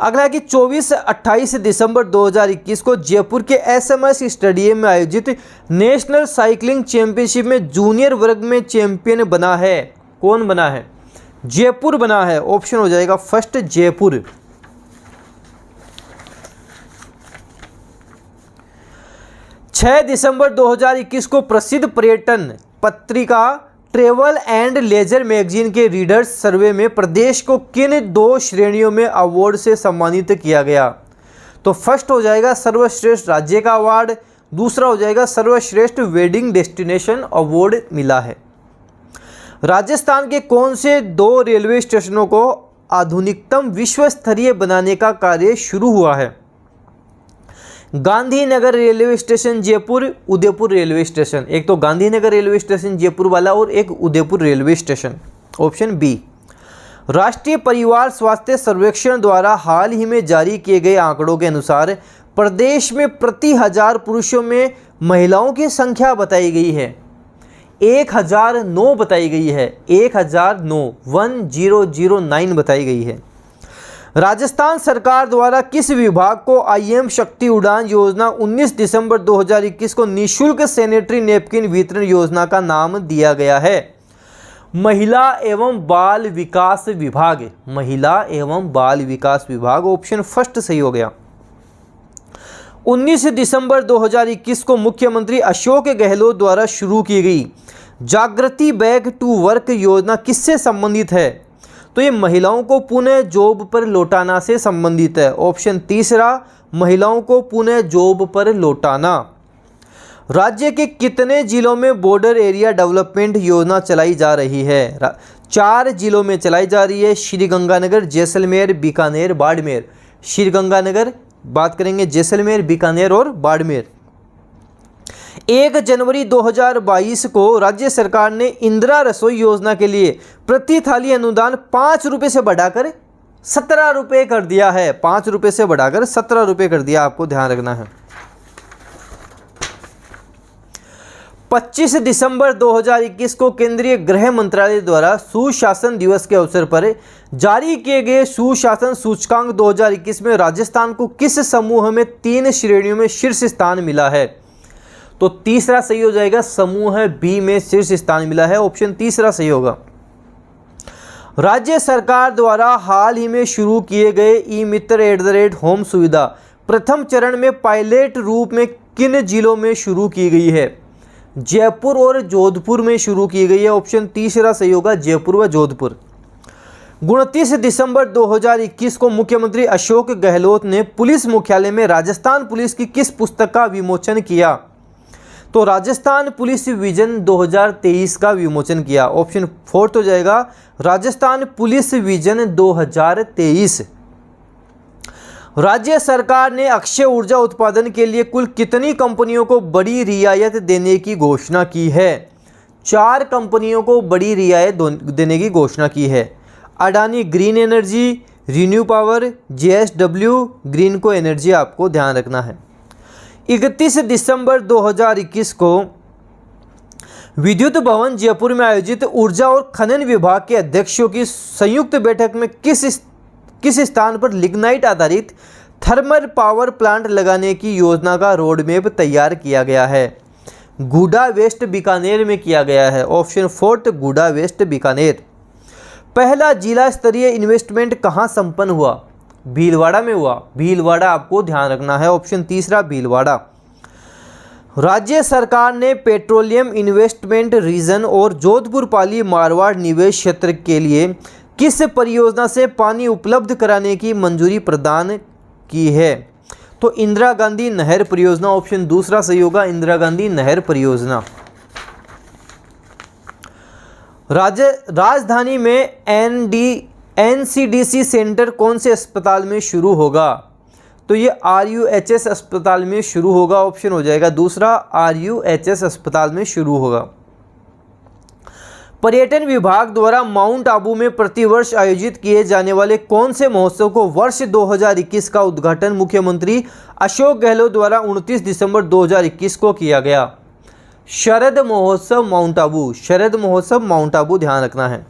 अगला कि 24-28 दिसंबर 2021 को जयपुर के एसएमएस स्टेडियम में आयोजित नेशनल साइकिलिंग चैंपियनशिप में जूनियर वर्ग में चैंपियन बना है। कौन बना है? जयपुर बना है। ऑप्शन हो जाएगा फर्स्ट, जयपुर। 6 दिसंबर 2021 को प्रसिद्ध पर्यटन पत्रिका ट्रेवल एंड लेजर मैगजीन के रीडर्स सर्वे में प्रदेश को किन 2 श्रेणियों में अवार्ड से सम्मानित किया गया? तो फर्स्ट हो जाएगा सर्वश्रेष्ठ राज्य का अवार्ड, दूसरा हो जाएगा सर्वश्रेष्ठ वेडिंग डेस्टिनेशन अवार्ड मिला है। राजस्थान के कौन से 2 रेलवे स्टेशनों को आधुनिकतम विश्व स्तरीय बनाने का कार्य शुरू हुआ है? Gandhinagar railway station Jaipur, Udaipur railway station. एक तो गांधीनगर रेलवे स्टेशन जयपुर वाला और एक Udaipur railway station. Option B. राष्ट्रीय परिवार स्वास्थ्य सर्वेक्षण द्वारा हाल ही में जारी किए गए आंकड़ों के अनुसार प्रदेश में प्रति 1000 पुरुषों में महिलाओं की संख्या बताई गई है 1009 बताई गई है। 1009 बताई गई है। राजस्थान सरकार द्वारा किस विभाग को आईएम शक्ति उड़ान योजना 19 दिसंबर 2021 को निःशुल्क सैनिटरी नैपकिन वितरण योजना का नाम दिया गया है? महिला एवं बाल विकास विभाग। महिला एवं बाल विकास विभाग, ऑप्शन फर्स्ट सही हो गया। 19 दिसंबर 2021 को मुख्यमंत्री अशोक गहलोत द्वारा शुरू की गई जागृति बैक टू वर्क योजना किससे संबंधित है? तो ये महिलाओं को पुनः जॉब पर लौटाना से संबंधित है। ऑप्शन तीसरा, महिलाओं को पुनः जॉब पर लौटाना। राज्य के कितने जिलों में बॉर्डर एरिया डेवलपमेंट योजना चलाई जा रही है? 4 जिलों में चलाई जा रही है, श्रीगंगानगर, जैसलमेर, बीकानेर, बाड़मेर। श्रीगंगानगर बात करेंगे, जैसलमेर, बीकानेर और बाड़मेर। 1 जनवरी 2022 को राज्य सरकार ने इंदिरा रसोई योजना के लिए प्रति थाली अनुदान 5 रुपये से बढ़ाकर 17 रुपये कर दिया है। 5 रुपये से बढ़ाकर 17 रुपये कर दिया, आपको ध्यान रखना है। 25 दिसंबर 2021 को केंद्रीय गृह मंत्रालय द्वारा सुशासन दिवस के अवसर पर जारी किए गए सुशासन सूचकांक 2021 में राजस्थान को किस समूह में 3 श्रेणियों में शीर्ष स्थान मिला है? तो तीसरा सही हो जाएगा, समूह बी में शीर्ष स्थान मिला है। ऑप्शन तीसरा सही होगा। राज्य सरकार द्वारा हाल ही में शुरू किए गए ई मित्र @होम सुविधा प्रथम चरण में पायलट रूप में किन जिलों में शुरू की गई है? जयपुर और जोधपुर में शुरू की गई है। ऑप्शन तीसरा सही होगा, जयपुर व जोधपुर। 29 दिसंबर 2021 को मुख्यमंत्री अशोक गहलोत ने पुलिस मुख्यालय में राजस्थान पुलिस की किस पुस्तक का विमोचन किया? तो राजस्थान पुलिस विजन 2023 का विमोचन किया। ऑप्शन फोर्थ हो जाएगा, राजस्थान पुलिस विजन 2023। राज्य सरकार ने अक्षय ऊर्जा उत्पादन के लिए कुल कितनी कंपनियों को बड़ी रियायत देने की घोषणा की है? 4 कंपनियों को बड़ी रियायत देने की घोषणा की है। Adani green energy, renew power, JSW green को एनर्जी, आपको ध्यान रखना है। 31 दिसंबर 2021 को विद्युत भवन जयपुर में आयोजित ऊर्जा और खनन विभाग के अध्यक्षों की संयुक्त बैठक में किस स्थान पर लिग्नाइट आधारित थर्मल पावर प्लांट लगाने की योजना का रोड मैप तैयार किया गया है? गुडा वेस्ट बीकानेर में किया गया है। Option fourth, Guda west Bikaner. पहला जिला स्तरीय इन्वेस्टमेंट कहाँ संपन्न हुआ? भीलवाड़ा में हुआ। भीलवाड़ा, आपको ध्यान रखना है। ऑप्शन तीसरा, भीलवाड़ा। राज्य सरकार ने पेट्रोलियम इन्वेस्टमेंट रीजन और जोधपुर पाली मारवाड़ निवेश क्षेत्र के लिए किस परियोजना से पानी उपलब्ध कराने की मंजूरी प्रदान की है? तो इंदिरा गांधी नहर परियोजना। ऑप्शन दूसरा सही होगा, इंदिरा गांधी नहर परियोजना। राजधानी में NCDC सेंटर कौन से अस्पताल में शुरू होगा? तो ये RUHS अस्पताल में शुरू होगा। ऑप्शन हो जाएगा दूसरा, RUHS अस्पताल में शुरू होगा। पर्यटन विभाग द्वारा माउंट आबू में प्रतिवर्ष आयोजित किए जाने वाले कौन से महोत्सव को वर्ष 2021 का उद्घाटन मुख्यमंत्री अशोक गहलोत द्वारा 29 दिसंबर 2021 को किया गया? शरद महोत्सव माउंट आबू। शरद महोत्सव माउंट आबू, ध्यान रखना है।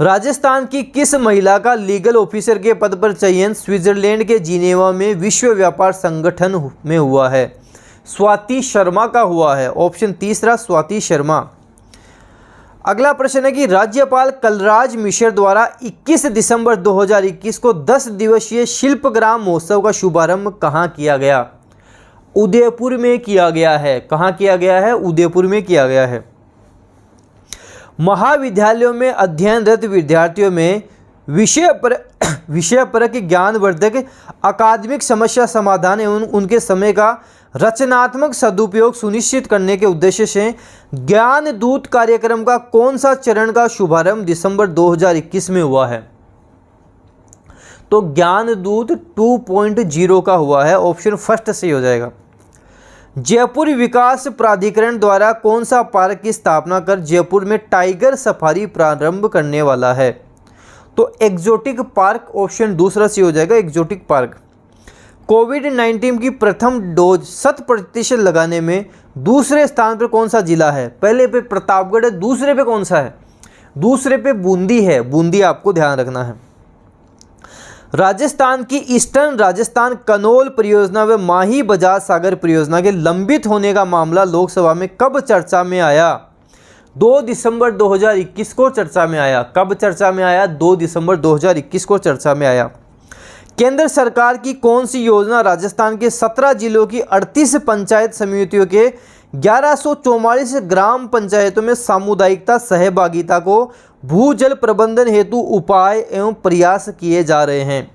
राजस्थान की किस महिला का लीगल ऑफिसर के पद पर चयन स्विट्जरलैंड के जिनेवा में विश्व व्यापार संगठन में हुआ है? स्वाति शर्मा का हुआ है। ऑप्शन तीसरा, स्वाति शर्मा। अगला प्रश्न है कि राज्यपाल कलराज मिश्र द्वारा 21 दिसंबर 2021 को 10 दिवसीय शिल्पग्राम महोत्सव का शुभारंभ कहाँ किया गया? उदयपुर में किया गया है। कहाँ किया गया है? उदयपुर में किया गया है। महाविद्यालयों में अध्ययनरत विद्यार्थियों में विषय परक ज्ञानवर्धक अकादमिक समस्या समाधान एवं उनके समय का रचनात्मक सदुपयोग सुनिश्चित करने के उद्देश्य से ज्ञान दूत कार्यक्रम का कौन सा चरण का शुभारंभ दिसंबर 2021 में हुआ है? तो ज्ञान दूत 2.0 का हुआ है। ऑप्शन फर्स्ट सही हो जाएगा। जयपुर विकास प्राधिकरण द्वारा कौन सा पार्क की स्थापना कर जयपुर में टाइगर सफारी प्रारंभ करने वाला है? तो एक्जोटिक पार्क, ऑप्शन दूसरा सही हो जाएगा, एक्जोटिक पार्क। कोविड-19 की प्रथम डोज 100% लगाने में दूसरे स्थान पर कौन सा जिला है? पहले पे प्रतापगढ़ है, दूसरे पे कौन सा है? दूसरे पे बूंदी है। बूंदी, आपको ध्यान रखना है। राजस्थान की ईस्टर्न राजस्थान कनौल परियोजना व माही बजाज सागर परियोजना के लंबित होने का मामला लोकसभा में कब चर्चा में आया? 2 दिसंबर 2021 को चर्चा में आया। कब चर्चा में आया? 2 दिसंबर 2021 को चर्चा में आया। केंद्र सरकार की कौन सी योजना राजस्थान के 17 जिलों की 38 पंचायत समितियों के 1144 ग्राम पंचायतों में सामुदायिकता सहभागिता को भूजल प्रबंधन हेतु उपाय एवं प्रयास किए जा रहे हैं?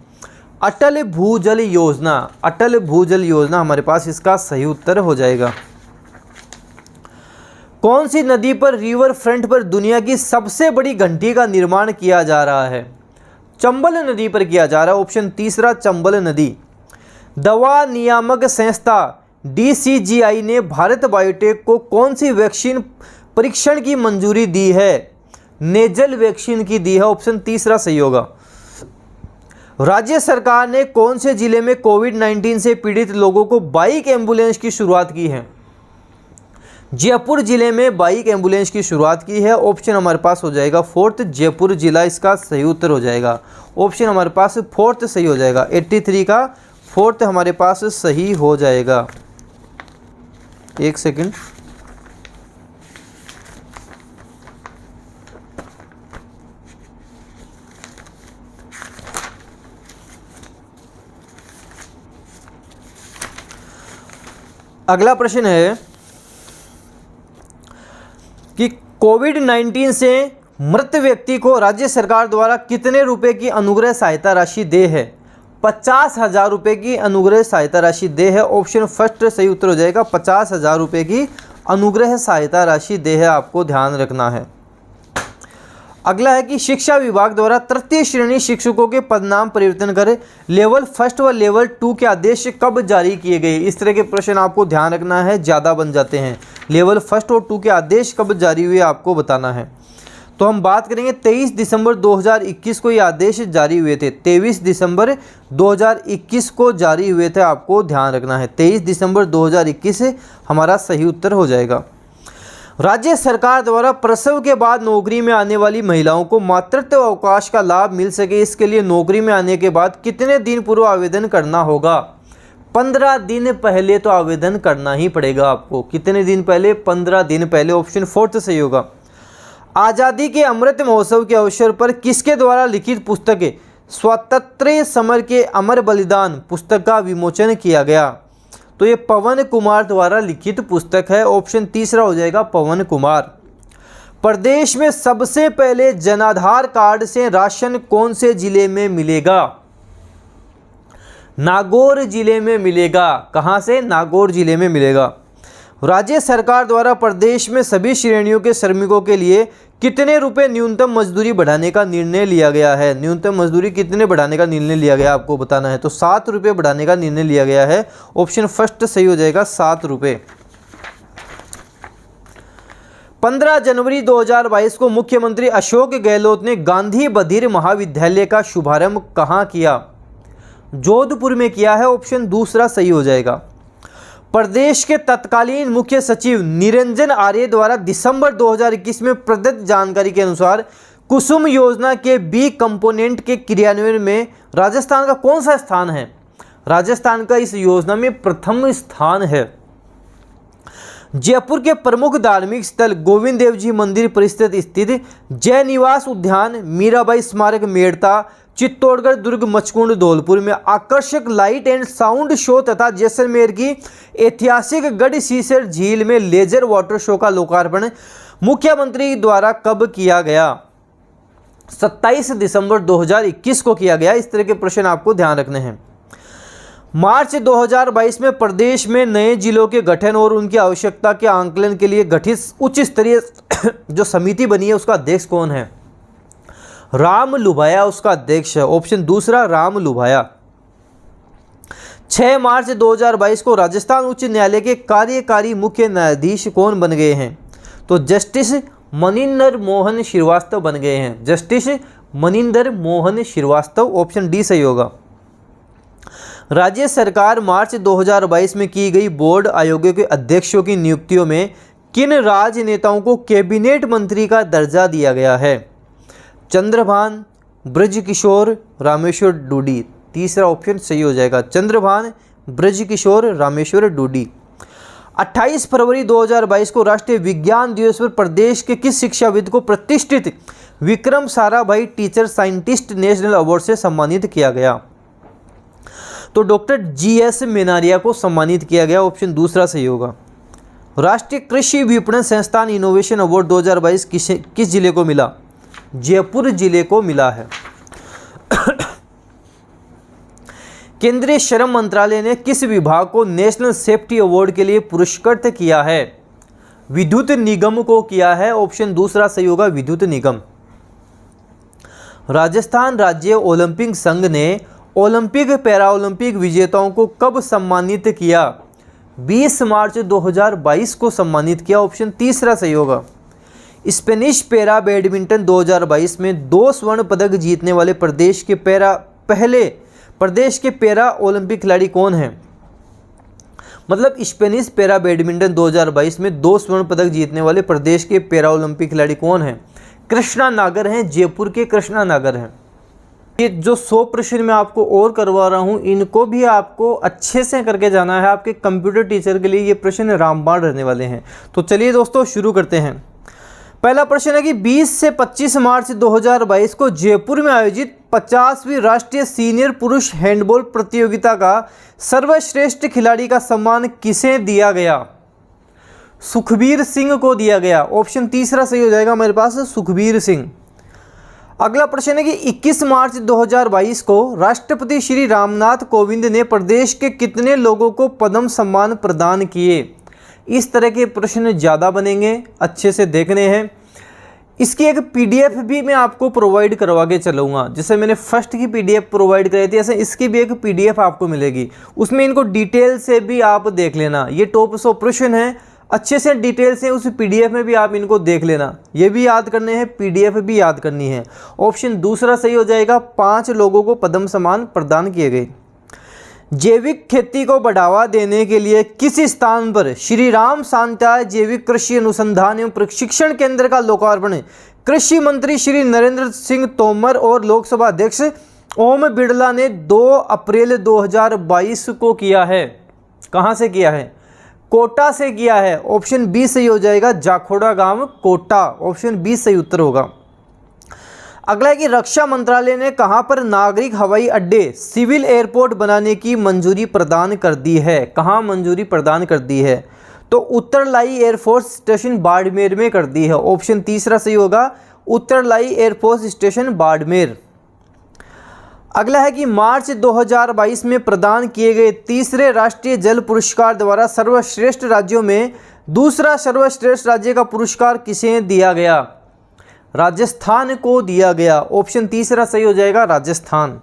अटल भूजल योजना। अटल भूजल योजना हमारे पास इसका सही उत्तर हो जाएगा। कौन सी नदी पर रिवर फ्रंट पर दुनिया की सबसे बड़ी घंटी का निर्माण किया जा रहा है? चंबल नदी पर किया जा रहा है। ऑप्शन तीसरा चंबल नदी। दवा नियामक संस्था DCGI ने भारत बायोटेक को कौन सी वैक्सीन परीक्षण की मंजूरी दी है? नेजल वैक्सीन की दी है। ऑप्शन तीसरा सही होगा। राज्य सरकार ने कौन से जिले में कोविड-19 से पीड़ित लोगों को बाइक एम्बुलेंस की शुरुआत की है? जयपुर जिले में बाइक एम्बुलेंस की शुरुआत की है। ऑप्शन हमारे पास हो जाएगा फोर्थ, जयपुर जिला इसका सही उत्तर हो जाएगा। ऑप्शन हमारे पास फोर्थ सही हो जाएगा। 83 का फोर्थ हमारे पास सही हो जाएगा। एक सेकंड। अगला प्रश्न है कि कोविड-19 से मृत व्यक्ति को राज्य सरकार द्वारा कितने रुपए की अनुग्रह सहायता राशि दे है? 50,000 रुपये की अनुग्रह सहायता राशि दे है। ऑप्शन फर्स्ट सही उत्तर हो जाएगा। 50,000 रुपये की अनुग्रह सहायता राशि दे है, आपको ध्यान रखना है। अगला है कि शिक्षा विभाग द्वारा तृतीय श्रेणी शिक्षकों के पदनाम परिवर्तन कर लेवल फर्स्ट व लेवल 2 के आदेश कब जारी किए गए? इस तरह के प्रश्न आपको ध्यान रखना है, ज़्यादा बन जाते हैं। लेवल फर्स्ट और 2 के आदेश कब जारी हुए आपको बताना है। तो हम बात करेंगे 23 दिसंबर 2021 को ये आदेश जारी हुए थे। 23 दिसंबर 2021 को जारी हुए थे, आपको ध्यान रखना है। 23 दिसंबर 2021 हमारा सही उत्तर हो जाएगा। राज्य सरकार द्वारा प्रसव के बाद नौकरी में आने वाली महिलाओं को मातृत्व अवकाश का लाभ मिल सके, इसके लिए नौकरी में आने के बाद कितने दिन पूर्व आवेदन करना होगा? 15 दिन पहले तो आवेदन करना ही पड़ेगा आपको। कितने दिन पहले? 15 दिन पहले। ऑप्शन फोर्थ सही होगा। आज़ादी के अमृत महोत्सव के अवसर पर किसके द्वारा लिखित पुस्तक स्वतंत्र समर के अमर बलिदान पुस्तक का विमोचन किया गया? तो ये पवन कुमार द्वारा लिखित पुस्तक है। ऑप्शन तीसरा हो जाएगा पवन कुमार। प्रदेश में सबसे पहले जनाधार कार्ड से राशन कौन से जिले में मिलेगा? नागौर जिले में मिलेगा। कहाँ से? नागौर जिले में मिलेगा। राज्य सरकार द्वारा प्रदेश में सभी श्रेणियों के श्रमिकों के लिए कितने रुपए न्यूनतम मजदूरी बढ़ाने का निर्णय लिया गया है? न्यूनतम मजदूरी कितने बढ़ाने का निर्णय लिया गया आपको बताना है। तो 7 रुपये बढ़ाने का निर्णय लिया गया है। ऑप्शन फर्स्ट सही हो जाएगा, 7 रुपये। 15 जनवरी 2022 को मुख्यमंत्री अशोक गहलोत ने गांधी बधिर महाविद्यालय का शुभारंभ कहाँ किया? जोधपुर में किया है। ऑप्शन दूसरा सही हो जाएगा। प्रदेश के तत्कालीन मुख्य सचिव निरंजन आर्य द्वारा दिसंबर 2021 में प्रदत्त जानकारी के अनुसार कुसुम योजना के बी कंपोनेंट के क्रियान्वयन में राजस्थान का कौन सा स्थान है? राजस्थान का इस योजना में प्रथम स्थान है। जयपुर के प्रमुख धार्मिक स्थल गोविंद देव जी मंदिर परिसर स्थित जय निवास उद्यान, मीराबाई स्मारक मेड़ता, चित्तौड़गढ़, दुर्ग, मचकुंड, धौलपुर में आकर्षक लाइट एंड साउंड शो तथा जैसलमेर की ऐतिहासिक गढ़ सीसर झील में लेजर वाटर शो का लोकार्पण मुख्यमंत्री द्वारा कब किया गया? 27 दिसंबर 2021 को किया गया। इस तरह के प्रश्न आपको ध्यान रखने हैं। मार्च 2022 में प्रदेश में नए जिलों के गठन और उनकी आवश्यकता के आंकलन के लिए गठित उच्च स्तरीय जो समिति बनी है उसका अध्यक्ष कौन है? राम लुभाया उसका अध्यक्ष है। ऑप्शन दूसरा राम लुभाया। 6 मार्च 2022 को राजस्थान उच्च न्यायालय के कार्यकारी मुख्य न्यायाधीश कौन बन गए हैं? तो जस्टिस मनिंदर मोहन श्रीवास्तव बन गए हैं। Justice Maninder Mohan Srivastava. Option D सही होगा। राज्य सरकार मार्च 2022 में की गई बोर्ड आयोगों के अध्यक्षों की नियुक्तियों में किन राजनेताओं को कैबिनेट मंत्री का दर्जा दिया गया है? चंद्रभान, ब्रजकिशोर रामेश्वर डूडी। तीसरा ऑप्शन सही हो जाएगा, चंद्रभान ब्रजकिशोर रामेश्वर डूडी। 28 फरवरी 2022 को राष्ट्रीय विज्ञान दिवस पर प्रदेश के किस शिक्षाविद को प्रतिष्ठित Vikram Sarabhai teacher scientist national award से सम्मानित किया गया? तो डॉक्टर GS मेनारिया को सम्मानित किया गया। ऑप्शन दूसरा सही होगा। राष्ट्रीय कृषि विपणन संस्थान इनोवेशन अवार्ड 2022 किस जिले को मिला? जयपुर जिले को मिला है। केंद्रीय श्रम मंत्रालय ने किस विभाग को नेशनल सेफ्टी अवार्ड के लिए पुरस्कृत किया है? विद्युत निगम को किया है। ऑप्शन दूसरा सही होगा, विद्युत निगम। राजस्थान राज्य ओलंपिक संघ ने ओलंपिक पैराओलंपिक विजेताओं को कब सम्मानित किया? 20 मार्च 2022 को सम्मानित किया। ऑप्शन तीसरा सही होगा। स्पेनिश पैरा बैडमिंटन 2022 में 2 स्वर्ण पदक जीतने वाले प्रदेश के पैरा ओलंपिक खिलाड़ी कौन हैं? मतलब स्पेनिश पैरा बैडमिंटन 2022 में 2 स्वर्ण पदक जीतने वाले प्रदेश के पैरा ओलंपिक खिलाड़ी कौन हैं? कृष्णा नागर हैं, जयपुर के कृष्णा नागर हैं। ये जो 100 प्रश्न मैं आपको और करवा रहा हूँ, इनको भी आपको अच्छे से करके जाना है। आपके कंप्यूटर टीचर के लिए ये प्रश्न रामबाण रहने वाले हैं। तो चलिए दोस्तों शुरू करते हैं। पहला प्रश्न है कि 20 से 25 मार्च 2022 को जयपुर में आयोजित 50वीं राष्ट्रीय सीनियर पुरुष हैंडबॉल प्रतियोगिता का सर्वश्रेष्ठ खिलाड़ी का सम्मान किसे दिया गया? सुखबीर सिंह को दिया गया। ऑप्शन तीसरा सही हो जाएगा मेरे पास, सुखबीर सिंह। अगला प्रश्न है कि 21 मार्च 2022 को राष्ट्रपति श्री रामनाथ कोविंद ने प्रदेश के कितने लोगों को पद्म सम्मान प्रदान किए? इस तरह के प्रश्न ज़्यादा बनेंगे, अच्छे से देखने हैं। इसकी एक PDF भी मैं आपको प्रोवाइड करवा के चलूँगा। जैसे मैंने फर्स्ट की PDF प्रोवाइड कराई थी, ऐसे इसकी भी एक PDF आपको मिलेगी। उसमें इनको डिटेल से भी आप देख लेना। ये टॉप 100 प्रश्न हैं, अच्छे से डिटेल से उस PDF में भी आप इनको देख लेना। ये भी याद करने हैं, PDF भी याद करनी है। ऑप्शन दूसरा सही हो जाएगा, 5 लोगों को पद्म सम्मान प्रदान किए गए। जैविक खेती को बढ़ावा देने के लिए किस स्थान पर श्री राम सांत्याय जैविक कृषि अनुसंधान एवं प्रशिक्षण केंद्र का लोकार्पण कृषि मंत्री श्री नरेंद्र सिंह तोमर और लोकसभा अध्यक्ष ओम बिरला ने 2 अप्रैल 2022 को किया है? कहां से किया है? कोटा से किया है। ऑप्शन बी सही हो जाएगा, जाखोड़ा गांव कोटा। ऑप्शन बी सही उत्तर होगा। अगला है कि रक्षा मंत्रालय ने कहां पर नागरिक हवाई अड्डे सिविल एयरपोर्ट बनाने की मंजूरी प्रदान कर दी है? कहां मंजूरी प्रदान कर दी है? तो उत्तरलाई एयरफोर्स स्टेशन बाड़मेर में कर दी है। ऑप्शन तीसरा सही होगा, उत्तरलाई एयरफोर्स स्टेशन बाड़मेर। अगला है कि मार्च 2022 में प्रदान किए गए तीसरे राष्ट्रीय जल पुरस्कार द्वारा सर्वश्रेष्ठ राज्यों में दूसरा सर्वश्रेष्ठ राज्य का पुरस्कार किसे दिया गया? राजस्थान को दिया गया। ऑप्शन तीसरा सही हो जाएगा, राजस्थान।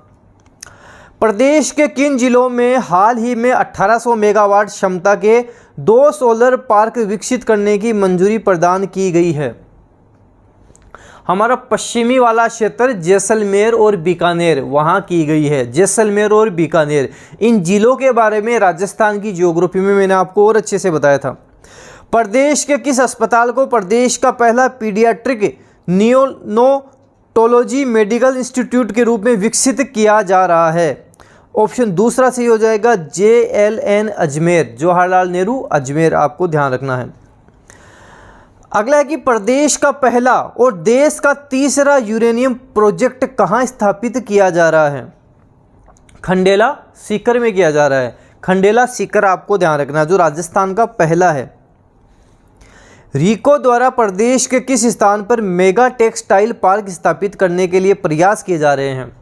प्रदेश के किन जिलों में हाल ही में 1800 मेगावाट क्षमता के 2 सोलर पार्क विकसित करने की मंजूरी प्रदान की गई है? हमारा पश्चिमी वाला क्षेत्र जैसलमेर और बीकानेर, वहाँ की गई है। जैसलमेर और बीकानेर, इन जिलों के बारे में राजस्थान की ज्योग्राफी में मैंने आपको और अच्छे से बताया था। प्रदेश के किस अस्पताल को प्रदेश का पहला पीडियाट्रिक नियोनोटोलॉजी मेडिकल इंस्टीट्यूट के रूप में विकसित किया जा रहा है? ऑप्शन दूसरा सही हो जाएगा, JLN अजमेर, जवाहरलाल नेहरू अजमेर। आपको ध्यान रखना है। अगला है कि प्रदेश का पहला और देश का तीसरा यूरेनियम प्रोजेक्ट कहाँ स्थापित किया जा रहा है? खंडेला सीकर में किया जा रहा है। खंडेला सीकर आपको ध्यान रखना, जो राजस्थान का पहला है। रीको द्वारा प्रदेश के किस स्थान पर मेगा टेक्सटाइल पार्क स्थापित करने के लिए प्रयास किए जा रहे हैं?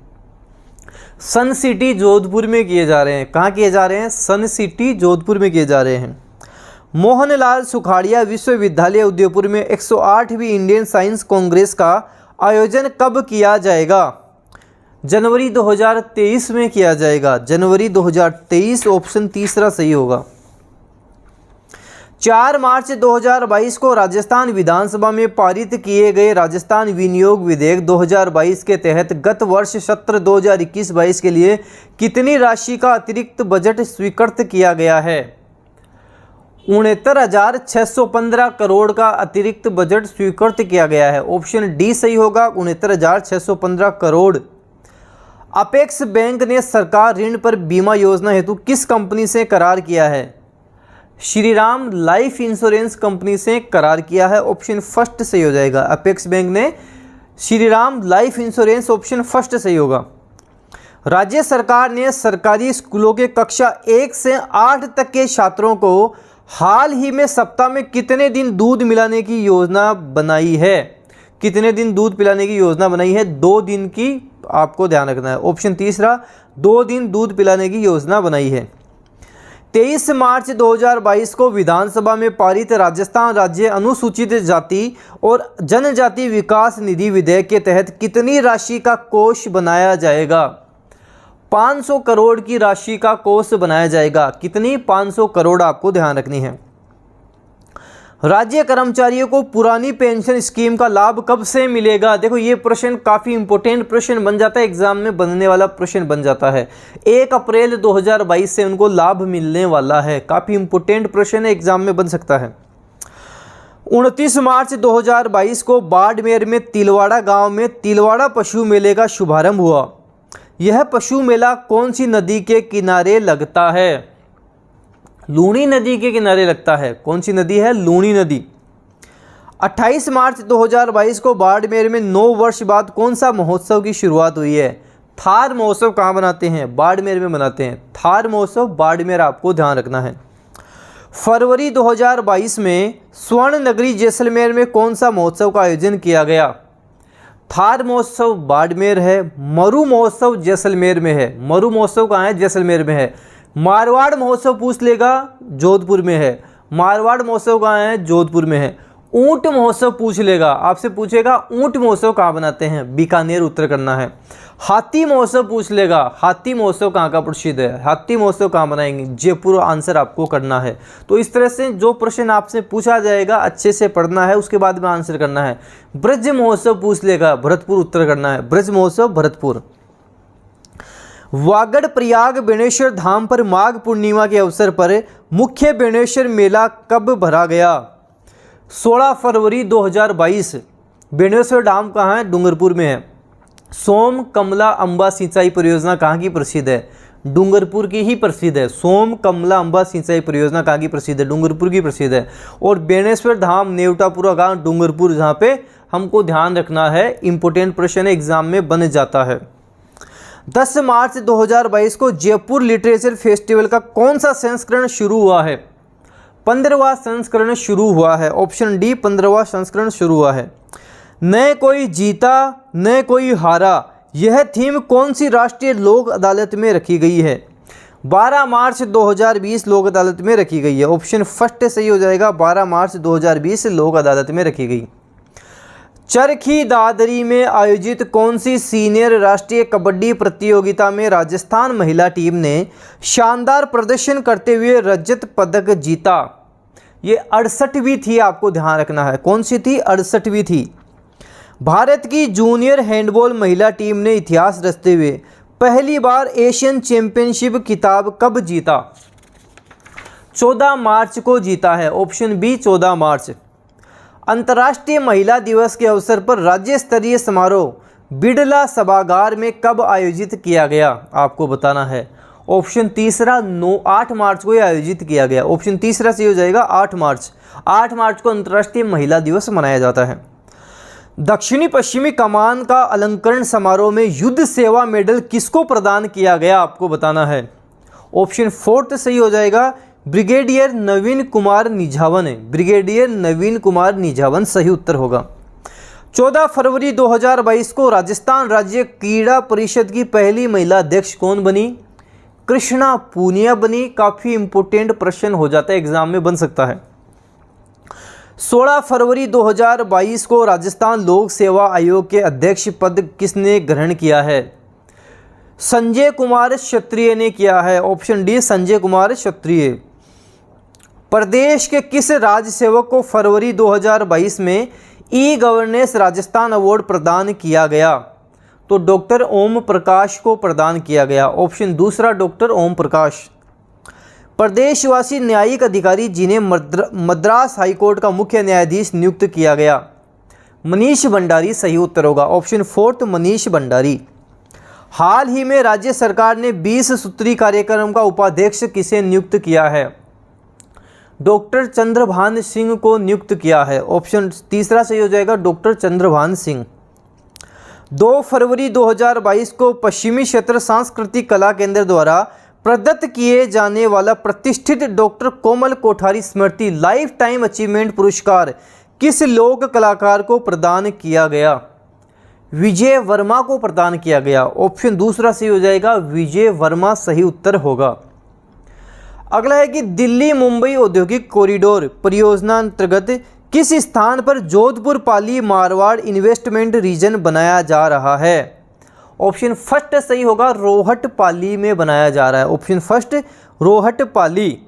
सन सिटी जोधपुर में किए जा रहे हैं। कहाँ किए जा रहे हैं? सन सिटी जोधपुर में किए जा रहे हैं। मोहनलाल सुखाड़िया विश्वविद्यालय उदयपुर में 108वीं इंडियन साइंस कांग्रेस का आयोजन कब किया जाएगा? जनवरी 2023 में किया जाएगा। जनवरी 2023। ऑप्शन तीसरा सही होगा। 4 मार्च 2022 को राजस्थान विधानसभा में पारित किए गए राजस्थान विनियोग विधेयक 2022 के तहत गत वर्ष सत्र 2021-22 के लिए कितनी राशि का अतिरिक्त बजट स्वीकृत किया गया है? 69,615 करोड़ का अतिरिक्त बजट स्वीकृत किया गया है। ऑप्शन डी सही होगा, 69,615 करोड़। अपेक्स बैंक ने सरकार ऋण पर बीमा योजना हेतु किस कंपनी से करार किया है? श्रीराम लाइफ इंश्योरेंस कंपनी से करार किया है। ऑप्शन फर्स्ट सही हो जाएगा। अपेक्स बैंक ने Shriram life insurance, option first सही होगा। राज्य सरकार ने सरकारी स्कूलों के कक्षा 1 से 8 तक के छात्रों को हाल ही में सप्ताह में कितने दिन दूध मिलाने की योजना बनाई है? कितने दिन दूध पिलाने की योजना बनाई है? 2 दिन की आपको ध्यान रखना है। ऑप्शन तीसरा, 2 दिन दूध पिलाने की योजना बनाई है। 23 मार्च 2022 को विधानसभा में पारित राजस्थान राज्य अनुसूचित जाति और जनजाति विकास निधि विधेयक के तहत कितनी राशि का कोष बनाया जाएगा? 500 करोड़ की राशि का कोष बनाया जाएगा। कितनी? 500 करोड़ आपको ध्यान रखनी है। राज्य कर्मचारियों को पुरानी पेंशन स्कीम का लाभ कब से मिलेगा? देखो ये प्रश्न काफ़ी इंपॉर्टेंट प्रश्न बन जाता है, एग्जाम में बनने वाला प्रश्न बन जाता है। 1 अप्रैल 2022 से उनको लाभ मिलने वाला है। काफ़ी इंपॉर्टेंट प्रश्न है, एग्जाम में बन सकता है। 29 मार्च 2022 को बाड़मेर में तिलवाड़ा गांव में तिलवाड़ा पशु मेले का शुभारंभ हुआ। यह पशु मेला कौन सी नदी के किनारे लगता है? लूणी नदी के किनारे लगता है। कौन सी नदी है? लूणी नदी। 28 मार्च 2022 को बाड़मेर में 9 वर्ष बाद कौन सा महोत्सव की शुरुआत हुई है? थार महोत्सव कहाँ बनाते हैं? बाड़मेर में बनाते हैं। थार महोत्सव बाड़मेर आपको ध्यान रखना है। फरवरी 2022 में स्वर्ण नगरी जैसलमेर में कौन सा महोत्सव का आयोजन किया गया? थार महोत्सव बाड़मेर है, मरु महोत्सव जैसलमेर में है। मरु महोत्सव कहाँ है? जैसलमेर में है। मारवाड़ महोत्सव पूछ लेगा, जोधपुर में है। मारवाड़ महोत्सव कहाँ है? जोधपुर में है। ऊंट महोत्सव पूछ लेगा, आपसे पूछेगा ऊंट महोत्सव कहाँ बनाते हैं? बीकानेर उत्तर करना है। हाथी महोत्सव पूछ लेगा, हाथी महोत्सव कहाँ का प्रसिद्ध है? हाथी महोत्सव कहाँ बनाएंगे? जयपुर आंसर आपको करना है। तो इस तरह से जो प्रश्न आपसे पूछा जाएगा अच्छे से पढ़ना है, उसके बाद में आंसर करना है। ब्रज महोत्सव पूछ लेगा, भरतपुर उत्तर करना है। ब्रज महोत्सव भरतपुर। वागड़ प्रयाग बेणेश्वर धाम पर माघ पूर्णिमा के अवसर पर मुख्य बेणेश्वर मेला कब भरा गया? 16 फरवरी 2022। बेणेश्वर धाम कहाँ है? डूंगरपुर में है। सोम कमला अंबा सिंचाई परियोजना कहाँ की प्रसिद्ध है? डूंगरपुर की ही प्रसिद्ध है। सोम कमला अंबा सिंचाई परियोजना कहाँ की प्रसिद्ध है? डूंगरपुर की प्रसिद्ध है। और बेणेश्वर धाम नेवटापुरा गांव डूंगरपुर, जहाँ पे हमको ध्यान रखना है, इंपोर्टेंट प्रश्न एग्जाम में बन जाता है। 10 मार्च 2022 को जयपुर लिटरेचर फेस्टिवल का कौन सा संस्करण शुरू हुआ है? 15वां संस्करण शुरू हुआ है। ऑप्शन डी 15वां संस्करण शुरू हुआ है। न कोई जीता न कोई हारा, यह थीम कौन सी राष्ट्रीय लोक अदालत में रखी गई है? 12 मार्च 2020 लोक अदालत में रखी गई है। ऑप्शन फर्स्ट सही हो जाएगा, 12 मार्च 2020 लोक अदालत में रखी गई। चरखी दादरी में आयोजित कौन सी सीनियर राष्ट्रीय कबड्डी प्रतियोगिता में राजस्थान महिला टीम ने शानदार प्रदर्शन करते हुए रजत पदक जीता? ये 68वीं थी, आपको ध्यान रखना है। कौन सी थी? 68वीं थी। भारत की जूनियर हैंडबॉल महिला टीम ने इतिहास रचते हुए पहली बार एशियन चैंपियनशिप खिताब कब जीता? 14 मार्च को जीता है। ऑप्शन बी 14 मार्च। अंतर्राष्ट्रीय महिला दिवस के अवसर पर राज्य स्तरीय समारोह बिड़ला सभागार में कब आयोजित किया गया? आपको बताना है। ऑप्शन तीसरा 8 मार्च को आयोजित किया गया। ऑप्शन तीसरा सही हो जाएगा, 8 मार्च। 8 मार्च को अंतर्राष्ट्रीय महिला दिवस मनाया जाता है। दक्षिणी पश्चिमी कमान का अलंकरण समारोह में युद्ध सेवा मेडल किसको प्रदान किया गया? आपको बताना है। ऑप्शन फोर्थ सही हो जाएगा, ब्रिगेडियर नवीन कुमार निझावन है। ब्रिगेडियर नवीन कुमार निझावन सही उत्तर होगा। 14 फरवरी 2022 को राजस्थान राज्य क्रीड़ा परिषद की पहली महिला अध्यक्ष कौन बनी? कृष्णा पूनिया बनी। काफ़ी इंपोर्टेंट प्रश्न हो जाता है, एग्जाम में बन सकता है। 16 फरवरी 2022 को राजस्थान लोक सेवा आयोग के अध्यक्ष पद किसने ग्रहण किया है? संजय कुमार क्षत्रिय ने किया है। ऑप्शन डी संजय कुमार क्षत्रिय। प्रदेश के किस राज्य सेवक को फरवरी 2022 में ई गवर्नेंस राजस्थान अवार्ड प्रदान किया गया? तो डॉक्टर ओम प्रकाश को प्रदान किया गया। ऑप्शन दूसरा डॉक्टर ओम प्रकाश। प्रदेशवासी न्यायिक अधिकारी जिन्हें मद्रास हाईकोर्ट का मुख्य न्यायाधीश नियुक्त किया गया। मनीष भंडारी सही उत्तर होगा, ऑप्शन 4 मनीष भंडारी। हाल ही में राज्य सरकार ने 20 सूत्री कार्यक्रम का उपाध्यक्ष किसे नियुक्त किया है? डॉक्टर चंद्रभान सिंह को नियुक्त किया है, ऑप्शन 3 सही हो जाएगा, डॉक्टर चंद्रभान सिंह। 2 फरवरी 2022 को पश्चिमी क्षेत्र सांस्कृतिक कला केंद्र द्वारा प्रदत्त किए जाने वाला प्रतिष्ठित डॉक्टर कोमल कोठारी स्मृति लाइफ टाइम अचीवमेंट पुरस्कार किस लोक कलाकार को प्रदान किया गया? विजय वर्मा को प्रदान किया गया, ऑप्शन 2 सही हो जाएगा, विजय वर्मा सही उत्तर होगा। अगला है कि दिल्ली मुंबई औद्योगिक कॉरिडोर परियोजना अंतर्गत किस स्थान पर जोधपुर पाली मारवाड़ इन्वेस्टमेंट रीजन बनाया जा रहा है? ऑप्शन 1 सही होगा, रोहट पाली में बनाया जा रहा है, ऑप्शन 1 रोहट पाली।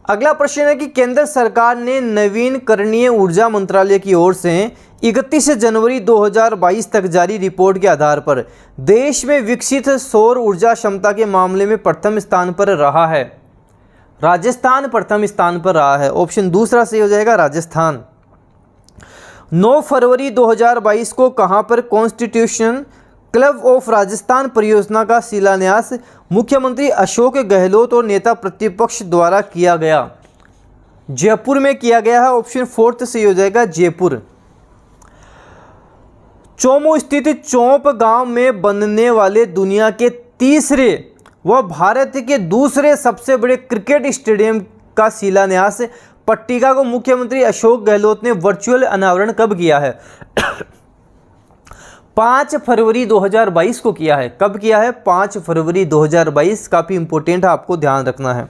अगला प्रश्न है कि केंद्र सरकार ने नवीनकरणीय ऊर्जा मंत्रालय की ओर से 31 जनवरी 2022 तक जारी रिपोर्ट के आधार पर देश में विकसित सौर ऊर्जा क्षमता के मामले में प्रथम स्थान पर रहा है। राजस्थान प्रथम स्थान पर रहा है, ऑप्शन 2 सही हो जाएगा, राजस्थान। 9 फरवरी 2022 को कहां पर कॉन्स्टिट्यूशन क्लब ऑफ राजस्थान परियोजना का शिलान्यास मुख्यमंत्री अशोक गहलोत और नेता प्रतिपक्ष द्वारा किया गया? जयपुर में किया गया है, ऑप्शन 4 सही हो जाएगा, जयपुर। चोमू स्थित चौंप गांव में बनने वाले दुनिया के तीसरे व भारत के दूसरे सबसे बड़े क्रिकेट स्टेडियम का शिलान्यास पट्टिका को मुख्यमंत्री अशोक गहलोत ने वर्चुअल अनावरण कब किया है? 5 फरवरी 2022 को किया है। कब किया है? 5 फरवरी 2022। काफ़ी इंपॉर्टेंट है, आपको ध्यान रखना है।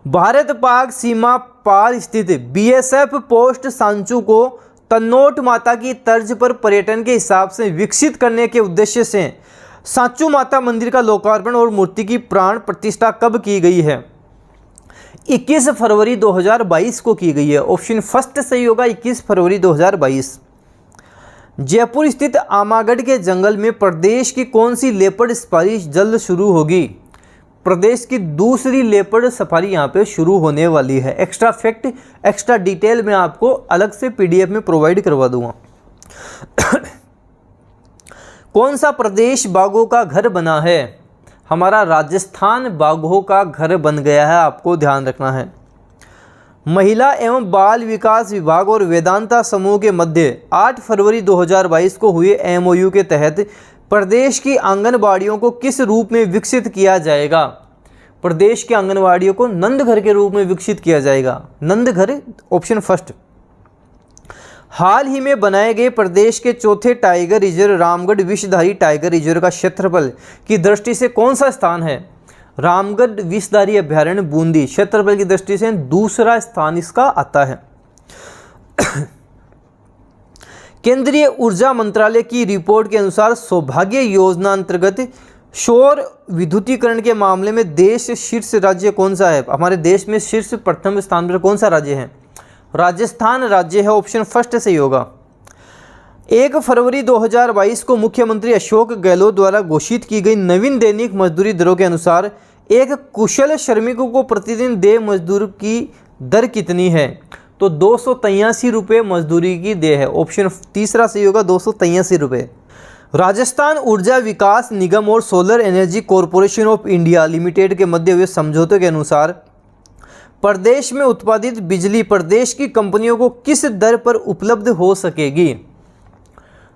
भारत पाक सीमा पार स्थित बीएसएफ पोस्ट सांचू को तन्नोट माता की तर्ज पर पर्यटन के हिसाब से विकसित करने के उद्देश्य से सांचू माता मंदिर का लोकार्पण और मूर्ति की प्राण प्रतिष्ठा कब की गई है? 21 फरवरी 2022 को की गई है, ऑप्शन 1 सही होगा, 21 फरवरी 2022। जयपुर स्थित आमागढ़ के जंगल में प्रदेश की कौन सी लेपर्ड सफारी जल्द शुरू होगी? प्रदेश की दूसरी लेपर्ड सफारी यहाँ पे शुरू होने वाली है। एक्स्ट्रा फैक्ट, एक्स्ट्रा डिटेल मैं आपको अलग से पीडीएफ में प्रोवाइड करवा दूंगा। कौन सा प्रदेश बाघों का घर बना है? हमारा राजस्थान बाघों का घर बन गया है, आपको ध्यान रखना है। महिला एवं बाल विकास विभाग और वेदांता समूह के मध्य 8 फरवरी 2022 को हुए एमओयू के तहत प्रदेश की आंगनबाड़ियों को किस रूप में विकसित किया जाएगा? प्रदेश की आंगनबाड़ियों को नंदघर के रूप में विकसित किया जाएगा, नंदघर, ऑप्शन 1। हाल ही में बनाए गए प्रदेश के चौथे tiger reserve Ramgarh Vishdhari tiger reserve का क्षेत्रफल की दृष्टि से कौन सा स्थान है? रामगढ़ विषधारी अभ्यारण्य बूंदी क्षेत्रफल की दृष्टि से दूसरा स्थान इसका आता है। केंद्रीय ऊर्जा मंत्रालय की रिपोर्ट के अनुसार सौभाग्य योजना अंतर्गत सौर विद्युतीकरण के मामले में देश शीर्ष राज्य कौन सा है? हमारे देश में शीर्ष प्रथम स्थान पर कौन सा राज्य है? राजस्थान राज्य है, ऑप्शन 1 सही होगा। 1 फरवरी 2022 को मुख्यमंत्री अशोक गहलोत द्वारा घोषित की गई नवीन दैनिक मजदूरी दरों के अनुसार एक कुशल श्रमिकों को प्रतिदिन देय मजदूर की दर कितनी है? तो 283 रुपये मजदूरी की देय है, ऑप्शन 3 सही होगा, 283 रुपये। राजस्थान ऊर्जा विकास निगम और solar energy corporation of India limited के मध्य हुए समझौते के अनुसार प्रदेश में उत्पादित बिजली प्रदेश की कंपनियों को किस दर पर उपलब्ध हो सकेगी?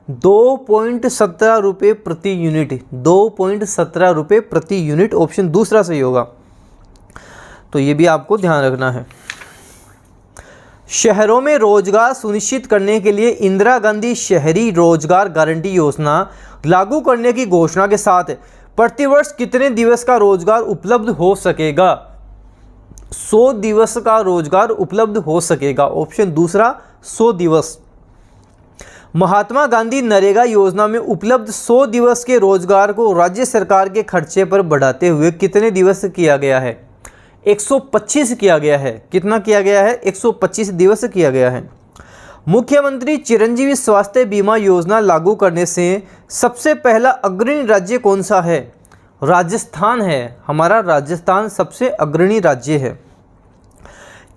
2.17 रुपये प्रति यूनिट, 2.17 रुपये प्रति यूनिट, ऑप्शन 2 सही होगा। तो ये भी आपको ध्यान रखना है। शहरों में रोजगार सुनिश्चित करने के लिए इंदिरा गांधी शहरी रोजगार गारंटी योजना लागू करने की घोषणा के साथ प्रतिवर्ष कितने दिवस का रोजगार उपलब्ध हो सकेगा? 100 दिवस का रोजगार उपलब्ध हो सकेगा, ऑप्शन 2 100 दिवस। महात्मा गांधी नरेगा योजना में उपलब्ध 100 दिवस के रोजगार को राज्य सरकार के खर्चे पर बढ़ाते हुए कितने दिवस किया गया है? 125 किया गया है। कितना किया गया है? 125 दिवस किया गया है। मुख्यमंत्री चिरंजीवी स्वास्थ्य बीमा योजना लागू करने से सबसे पहला अग्रणी राज्य कौन सा है? राजस्थान है, हमारा राजस्थान सबसे अग्रणी राज्य है।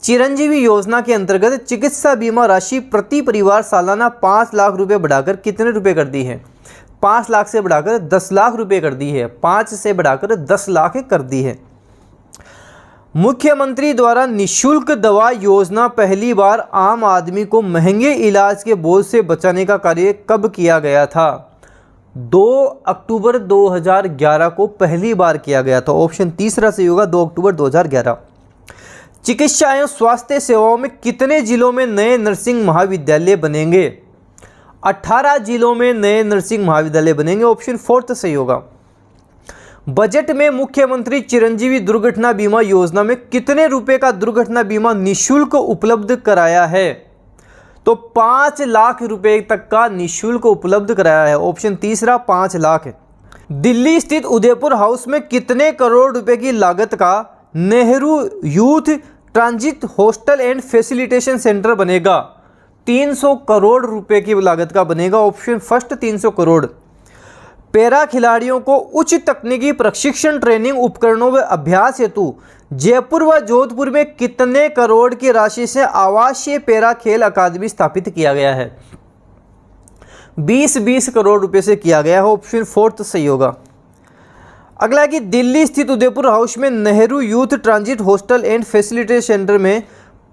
चिरंजीवी योजना के अंतर्गत चिकित्सा बीमा राशि प्रति परिवार सालाना 5 लाख रुपए बढ़ाकर कितने रुपए कर दी है? 5 लाख से बढ़ाकर 10 लाख रुपए कर दी है। 5 से बढ़ाकर 10 लाख कर दी है। मुख्यमंत्री द्वारा निःशुल्क दवा योजना पहली बार आम आदमी को महंगे इलाज के बोझ से बचाने का कार्य कब किया गया था? 2 अक्टूबर 2011 को पहली बार किया गया था। ऑप्शन तीसरा सही होगा, 2 अक्टूबर 2011। चिकित्सा एवं स्वास्थ्य सेवाओं में कितने जिलों में नए नर्सिंग महाविद्यालय बनेंगे? 18 जिलों में नए नर्सिंग महाविद्यालय बनेंगे। ऑप्शन 4 सही होगा। बजट में मुख्यमंत्री चिरंजीवी दुर्घटना बीमा योजना में कितने रुपए का दुर्घटना बीमा निःशुल्क उपलब्ध कराया है? तो 5 लाख रुपए तक का निःशुल्क उपलब्ध कराया है। ऑप्शन तीसरा 5 लाख। दिल्ली स्थित उदयपुर हाउस में कितने करोड़ रुपए की लागत का Nehru youth transit hostel and facilitation centre बनेगा? 300 करोड़ रुपए की लागत का बनेगा। Option first 300 crore. पैरा खिलाड़ियों को उच्च तकनीकी प्रशिक्षण ट्रेनिंग उपकरणों व अभ्यास हेतु जयपुर व जोधपुर में कितने करोड़ की राशि से आवासीय पैरा खेल अकादमी स्थापित किया गया है? 20-20 करोड़ रुपए से किया गया है। ऑप्शन 4 सही होगा। अगला है कि दिल्ली स्थित उदयपुर हाउस में Nehru youth transit hostel and facilitation centre में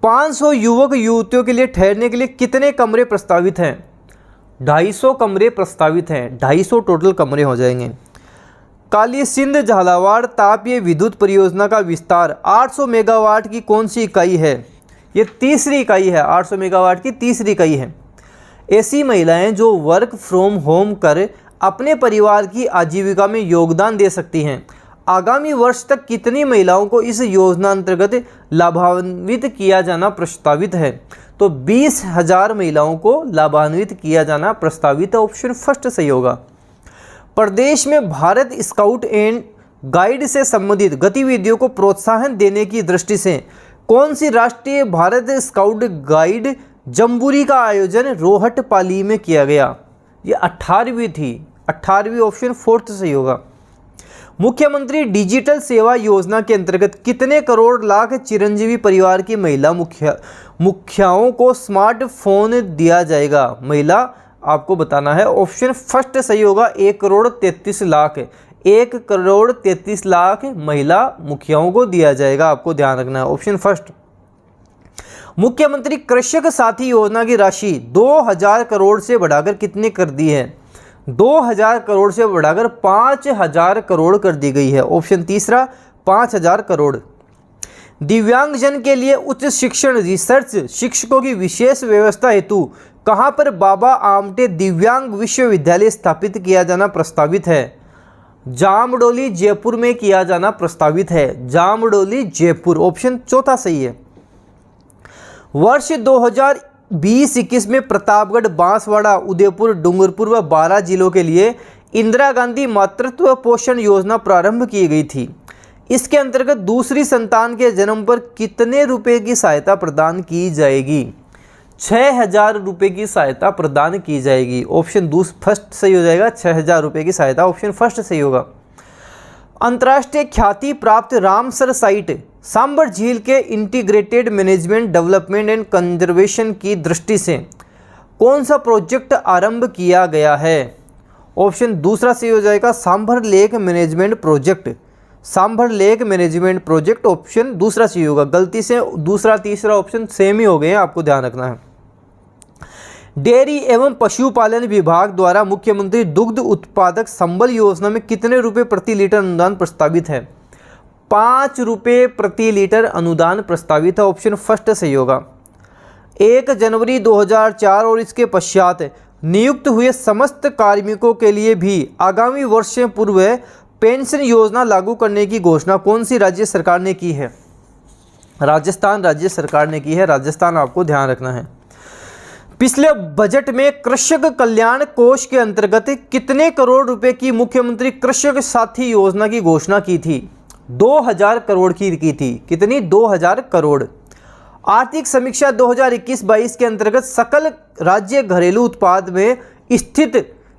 500 युवक युवतियों के लिए ठहरने के लिए कितने कमरे प्रस्तावित हैं? 250 कमरे प्रस्तावित हैं। 250 टोटल कमरे हो जाएंगे। काली सिंध झालावाड़ तापीय विद्युत परियोजना का विस्तार 800 मेगावाट की कौन सी इकाई है? ये तीसरी इकाई है। 800 मेगावाट की तीसरी इकाई है। ऐसी महिलाएं जो वर्क फ्रॉम होम कर अपने परिवार की आजीविका में योगदान दे सकती हैं। आगामी वर्ष तक कितनी महिलाओं को इस योजना अंतर्गत लाभान्वित किया जाना प्रस्तावित है? तो 20,000 महिलाओं को लाभान्वित किया जाना प्रस्तावित है। ऑप्शन फर्स्ट सही होगा। प्रदेश में भारत स्काउट एंड गाइड से संबंधित गतिविधियों को प्रोत्साहन देने की दृष्टि से कौन सी राष्ट्रीय भारत स्काउट गाइड जम्बूरी का आयोजन रोहटपाली में किया गया? ये 18वीं थी। 18वीं ऑप्शन 4 सही होगा। मुख्यमंत्री डिजिटल सेवा योजना के अंतर्गत कितने करोड़ लाख चिरंजीवी परिवार की महिला मुखियाओं को स्मार्टफोन दिया जाएगा? महिला आपको बताना है। ऑप्शन फर्स्ट सही होगा। 1 करोड़ 33 लाख। 1 करोड़ 33 लाख महिला मुखियाओं को दिया जाएगा। आपको ध्यान रखना है। Option first. मुख्यमंत्री कृषक साथी योजना की राशि 2000 करोड़ से बढ़ाकर कितने कर दी है? 2000 करोड़ से बढ़ाकर 5000 करोड़ कर दी गई है। ऑप्शन तीसरा 5000 करोड़। दिव्यांगजन के लिए उच्च शिक्षण रिसर्च शिक्षकों की विशेष व्यवस्था हेतु कहां पर बाबा आमटे दिव्यांग विश्वविद्यालय स्थापित किया जाना प्रस्तावित है? जामडोली जयपुर में किया जाना प्रस्तावित है। जामडोली जयपुर। ऑप्शन चौथा सही है। वर्ष 2020-21 में प्रतापगढ़, बांसवाड़ा, उदयपुर, डूंगरपुर व 12 जिलों के लिए इंदिरा गांधी मातृत्व पोषण योजना प्रारंभ की गई थी। इसके अंतर्गत दूसरी संतान के जन्म पर कितने रुपए की सहायता प्रदान की जाएगी? 6000 रुपये की सहायता प्रदान की जाएगी। ऑप्शन फर्स्ट सही हो जाएगा। 6000 रुपये की सहायता। ऑप्शन फर्स्ट सही होगा। अंतर्राष्ट्रीय ख्याति प्राप्त रामसर साइट सांबर झील के integrated management development and conservation की दृष्टि से कौन सा प्रोजेक्ट आरंभ किया गया है? ऑप्शन दूसरा सही हो जाएगा। Sambar lake management project. Sambar lake management project. Option दूसरा सही होगा। गलती से दूसरा तीसरा ऑप्शन सेम ही हो गए हैं, आपको ध्यान रखना है। डेयरी एवं पशुपालन विभाग द्वारा मुख्यमंत्री दुग्ध उत्पादक संबल योजना में कितने रुपए प्रति लीटर अनुदान प्रस्तावित है? 5 रुपये प्रति लीटर अनुदान प्रस्तावित है। ऑप्शन फर्स्ट सही होगा। 1 जनवरी 2004 और इसके पश्चात नियुक्त हुए समस्त कार्मिकों के लिए भी आगामी वर्ष से पूर्व पेंशन योजना लागू करने की घोषणा कौन सी राज्य सरकार ने की है? राजस्थान राज्य सरकार ने की है। राजस्थान आपको ध्यान रखना है। पिछले बजट में कृषक कल्याण कोष के अंतर्गत कितने करोड़ रुपए की मुख्यमंत्री कृषक साथी योजना की घोषणा की थी? 2000 करोड़ की थी। कितनी? 2000 करोड़। आर्थिक समीक्षा 2021-22 के अंतर्गत सकल राज्य घरेलू उत्पाद में स्थित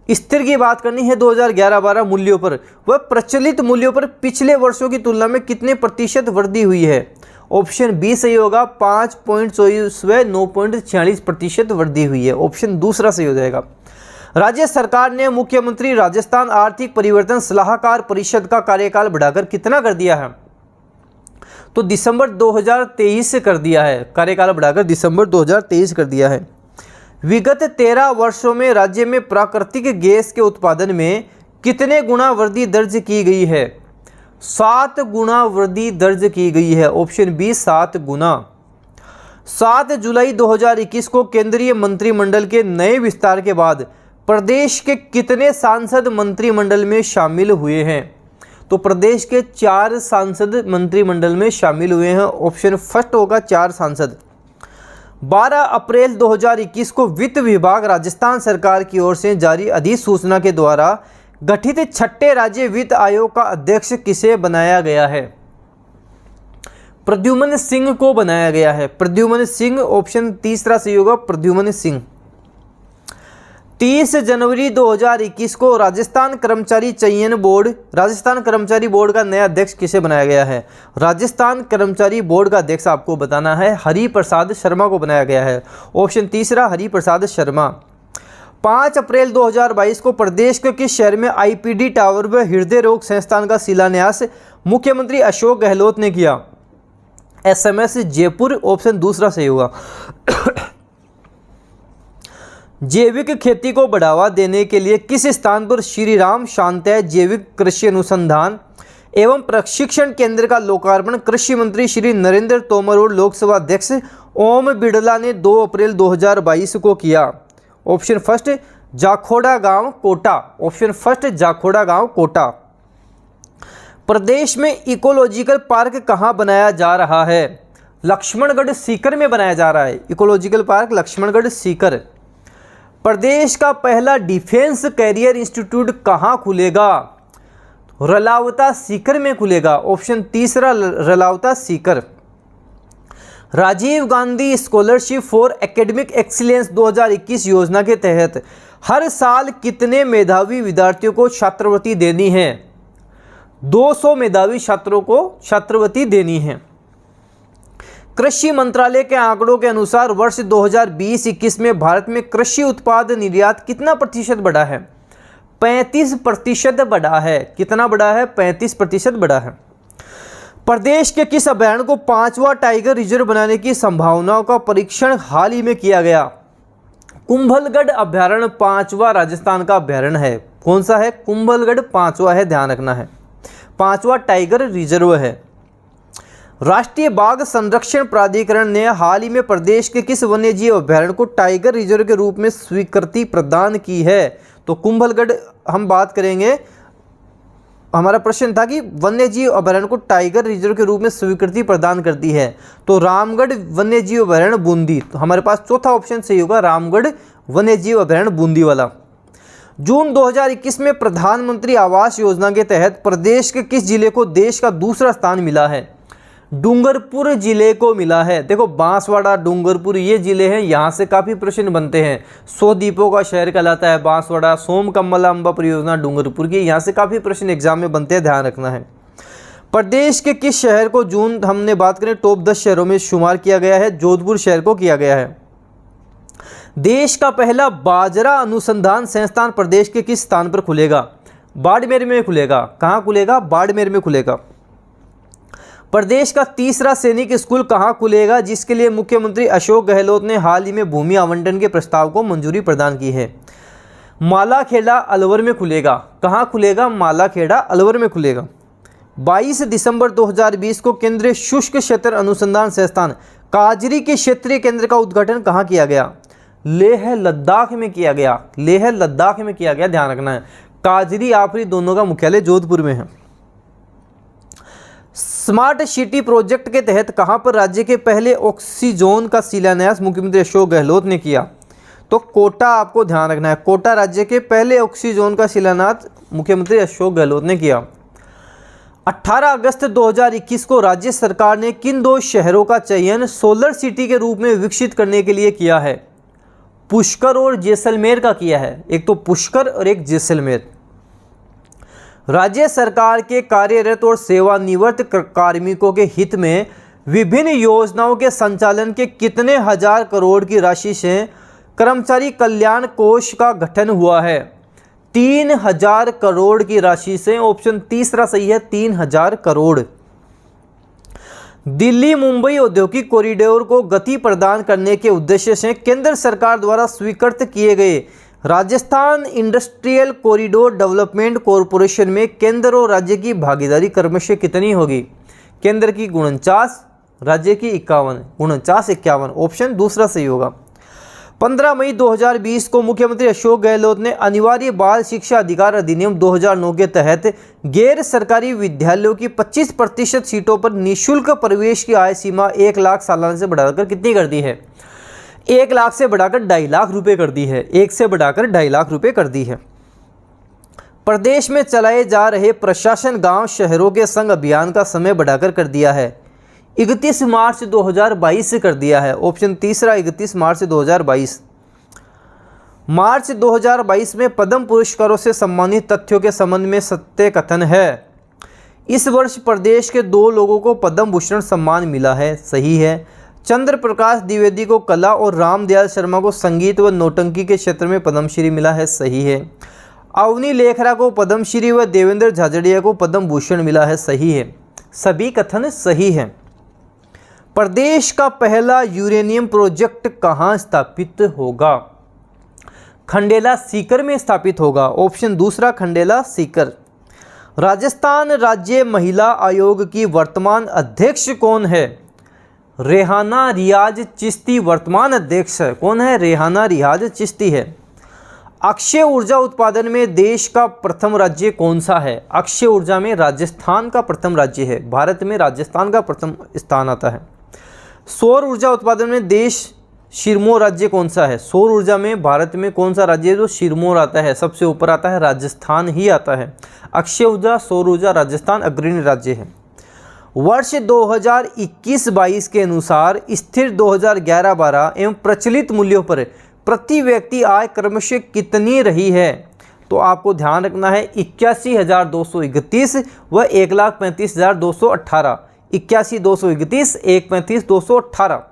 स्थिर की बात करनी है 2011-12 मूल्यों पर, वह प्रचलित मूल्यों पर पिछले वर्षों की तुलना में कितने प्रतिशत वृद्धि हुई है। ऑप्शन बी सही होगा, 5.24 व 9.46% वृद्धि हुई है। ऑप्शन दूसरा सही हो जाएगा। राज्य सरकार ने मुख्यमंत्री राजस्थान आर्थिक परिवर्तन सलाहकार परिषद का कार्यकाल बढ़ाकर कितना कर दिया है। तो दिसंबर 2023 से कर दिया है, कार्यकाल बढ़ाकर दिसंबर 2023 कर दिया है। विगत 13 वर्षों में राज्य में प्राकृतिक गैस के उत्पादन में कितने गुना वृद्धि दर्ज की गई है। 7 गुना वृद्धि दर्ज की गई है। ऑप्शन बी 7 गुना। 7 जुलाई 2021 को केंद्रीय मंत्रिमंडल के नए विस्तार के बाद प्रदेश के कितने सांसद मंत्रिमंडल में शामिल हुए हैं। तो प्रदेश के 4 सांसद मंत्रिमंडल में शामिल हुए हैं। ऑप्शन फर्स्ट होगा 4 सांसद। 12 अप्रैल 2021 को वित्त विभाग राजस्थान सरकार की ओर से जारी अधिसूचना के द्वारा गठित 6ठे राज्य वित्त आयोग का अध्यक्ष किसे बनाया गया है। प्रद्युम्न सिंह को बनाया गया है। प्रद्युम्न सिंह, ऑप्शन तीसरा सही होगा, प्रद्युम्न सिंह। 30 जनवरी 2021 को राजस्थान कर्मचारी चयन बोर्ड, राजस्थान कर्मचारी बोर्ड का नया अध्यक्ष किसे बनाया गया है। राजस्थान कर्मचारी बोर्ड का अध्यक्ष आपको बताना है, हरि प्रसाद शर्मा को बनाया गया है। ऑप्शन तीसरा हरि प्रसाद शर्मा। 5 अप्रैल 2022 को प्रदेश के किस शहर में आईपीडी टावर व हृदय रोग संस्थान का शिलान्यास मुख्यमंत्री अशोक गहलोत ने किया। SMS जयपुर, ऑप्शन दूसरा सही होगा। जैविक खेती को बढ़ावा देने के लिए किस स्थान पर श्री राम शांतय जैविक कृषि अनुसंधान एवं प्रशिक्षण केंद्र का लोकार्पण कृषि मंत्री श्री नरेंद्र तोमर और लोकसभा अध्यक्ष ओम बिड़ला ने 2 अप्रैल 2022 को किया। ऑप्शन फर्स्ट जाखोड़ा गांव कोटा। ऑप्शन फर्स्ट जाखोड़ा गांव कोटा। प्रदेश में इकोलॉजिकल पार्क कहां बनाया जा रहा है। लक्ष्मणगढ़ सीकर में बनाया जा रहा है इकोलॉजिकल पार्क, लक्ष्मणगढ़ सीकर। प्रदेश का पहला डिफेंस कैरियर इंस्टीट्यूट कहां खुलेगा। रलावता सीकर में खुलेगा। ऑप्शन तीसरा Ralawata Sikar. Rajiv Gandhi scholarship for academic excellence 2021 योजना के तहत हर साल कितने मेधावी विद्यार्थियों को छात्रवृत्ति देनी है। 200 मेधावी छात्रों को छात्रवृत्ति देनी है। कृषि मंत्रालय के आंकड़ों के अनुसार वर्ष 2020-21 में भारत में कृषि उत्पाद निर्यात कितना प्रतिशत बढ़ा है। 35% बढ़ा है। कितना बढ़ा है। 35% बढ़ा है। प्रदेश के किस अभयारण्य को 5वां टाइगर रिजर्व बनाने की संभावनाओं का परीक्षण हाल ही में किया गया। कुंभलगढ़ अभयारण्य 5वां राजस्थान का अभयारण्य है। कौन सा है। कुंभलगढ़ 5वां है, ध्यान रखना है। 5वां टाइगर रिजर्व है। राष्ट्रीय बाघ संरक्षण प्राधिकरण ने हाल ही में प्रदेश के किस वन्यजीव अभयारण्य को टाइगर रिजर्व के रूप में स्वीकृति प्रदान की है। तो कुंभलगढ़ हम बात करेंगे। हमारा प्रश्न था कि वन्यजीव अभयारण्य को टाइगर रिजर्व के रूप में स्वीकृति प्रदान करती है। तो रामगढ़ वन्यजीव अभयारण्य बूंदी। तो हमारे पास चौथा ऑप्शन सही होगा, रामगढ़ वन्यजीव अभयारण्य बूंदी वाला। जून 2021 में प्रधानमंत्री आवास योजना के तहत प्रदेश के किस जिले को देश का दूसरा स्थान मिला है। डूंगरपुर जिले को मिला है। देखो बांसवाड़ा, डूंगरपुर ये जिले हैं, यहाँ से काफ़ी प्रश्न बनते हैं। 100 द्वीपों का शहर कहलाता है बांसवाड़ा। सोमकमला अम्बा परियोजना डूंगरपुर की, यहाँ से काफ़ी प्रश्न एग्जाम में बनते हैं, ध्यान रखना है। प्रदेश के किस शहर को जून हमने बात करें टॉप 10 शहरों में शुमार किया गया है। जोधपुर शहर को किया गया है। देश का पहला बाजरा अनुसंधान संस्थान प्रदेश के किस स्थान पर खुलेगा। बाड़मेर में खुलेगा। कहाँ खुलेगा। बाड़मेर में खुलेगा। प्रदेश का तीसरा सैनिक स्कूल कहां खुलेगा, जिसके लिए मुख्यमंत्री अशोक गहलोत ने हाल ही में भूमि आवंटन के प्रस्ताव को मंजूरी प्रदान की है। मालाखेड़ा अलवर में खुलेगा। कहां खुलेगा। मालाखेड़ा अलवर में खुलेगा। 22 दिसंबर 2020 को केंद्रीय शुष्क क्षेत्र अनुसंधान संस्थान काजरी के क्षेत्रीय केंद्र का उद्घाटन कहां किया गया। लेह लद्दाख में किया गया। लेह लद्दाख में किया गया, ध्यान रखना है। काजरी आफरी दोनों का मुख्यालय जोधपुर में है। स्मार्ट सिटी प्रोजेक्ट के तहत कहां पर राज्य के पहले ऑक्सीजोन का शिलान्यास मुख्यमंत्री अशोक गहलोत ने किया। तो कोटा आपको ध्यान रखना है। कोटा राज्य के पहले ऑक्सीजोन का शिलान्यास मुख्यमंत्री अशोक गहलोत ने किया। 18 अगस्त 2021 को राज्य सरकार ने किन 2 शहरों का चयन सोलर सिटी के रूप में विकसित करने के लिए किया है। पुष्कर और जैसलमेर का किया है, एक तो पुष्कर और एक जैसलमेर। राज्य सरकार के कार्यरत और सेवानिवृत्त कार्मिकों के हित में विभिन्न योजनाओं के संचालन के कितने हजार करोड़ की राशि से कर्मचारी कल्याण कोष का गठन हुआ है? 3000 करोड़ की राशि से। ऑप्शन तीसरा सही है, 3000 करोड़। दिल्ली मुंबई औद्योगिक कॉरिडोर को गति प्रदान करने के उद्देश्य से केंद्र सरकार द्वारा स्वीकृत किए गए Rajasthan industrial corridor development corporation में केंद्र और राज्य की भागीदारी क्रमशः कितनी होगी? केंद्र की 49, राज्य की 51, 49-51। ऑप्शन दूसरा सही होगा। 15 मई 2020 को मुख्यमंत्री अशोक गहलोत ने अनिवार्य बाल शिक्षा अधिकार अधिनियम 2009 के तहत गैर सरकारी विद्यालयों की 25% सीटों पर निःशुल्क प्रवेश की आय सीमा 1 लाख सालाना से बढ़ाकर कितनी कर दी है? 1 लाख से बढ़ाकर 2.5 लाख रुपए कर दी है। 1 से बढ़ाकर 2.5 लाख रुपए कर दी है। प्रदेश में चलाए जा रहे प्रशासन गांव शहरों के संग अभियान का समय बढ़ाकर कर दिया है। 31 मार्च 2022 से कर दिया है। ऑप्शन तीसरा 31 मार्च 2022। मार्च 2022 में पद्म पुरस्कारों से सम्मानित तथ्यों के संबंध में सत्य कथन है। इस वर्ष प्रदेश के 2 लोगों को पद्म भूषण सम्मान मिला है, सही है। चंद्र प्रकाश द्विवेदी को कला और रामदयाल शर्मा को संगीत व नौटंकी के क्षेत्र में पद्मश्री मिला है, सही है। अवनी लेखरा को पद्मश्री व देवेंद्र झाझड़िया को पद्म भूषण मिला है, सही है। सभी कथन सही हैं। प्रदेश का पहला यूरेनियम प्रोजेक्ट कहाँ स्थापित होगा? खंडेला सीकर में स्थापित होगा। ऑप्शन दूसरा खंडेला सीकर। राजस्थान राज्य महिला आयोग की वर्तमान अध्यक्ष कौन है? रेहाना रियाज चिश्ती वर्तमान अध्यक्ष है। कौन है? रेहाना रियाज चिश्ती है। अक्षय ऊर्जा उत्पादन में देश का प्रथम राज्य कौन सा है? अक्षय ऊर्जा में राजस्थान का प्रथम राज्य है। भारत में राजस्थान का प्रथम स्थान आता है। सौर ऊर्जा उत्पादन में देश सिरमौर राज्य कौन सा है? सौर ऊर्जा में भारत में कौन सा राज्य है जो सिरमौर आता है? सबसे ऊपर आता है राजस्थान ही आता है। अक्षय ऊर्जा, सौर ऊर्जा, राजस्थान अग्रणी राज्य है। वर्ष 2021-22 के अनुसार स्थिर 2011-12 एवं प्रचलित मूल्यों पर प्रति व्यक्ति आय क्रमशः कितनी रही है? तो आपको ध्यान रखना है 81,231 व 1,35,218। 81,231, 1,35,218।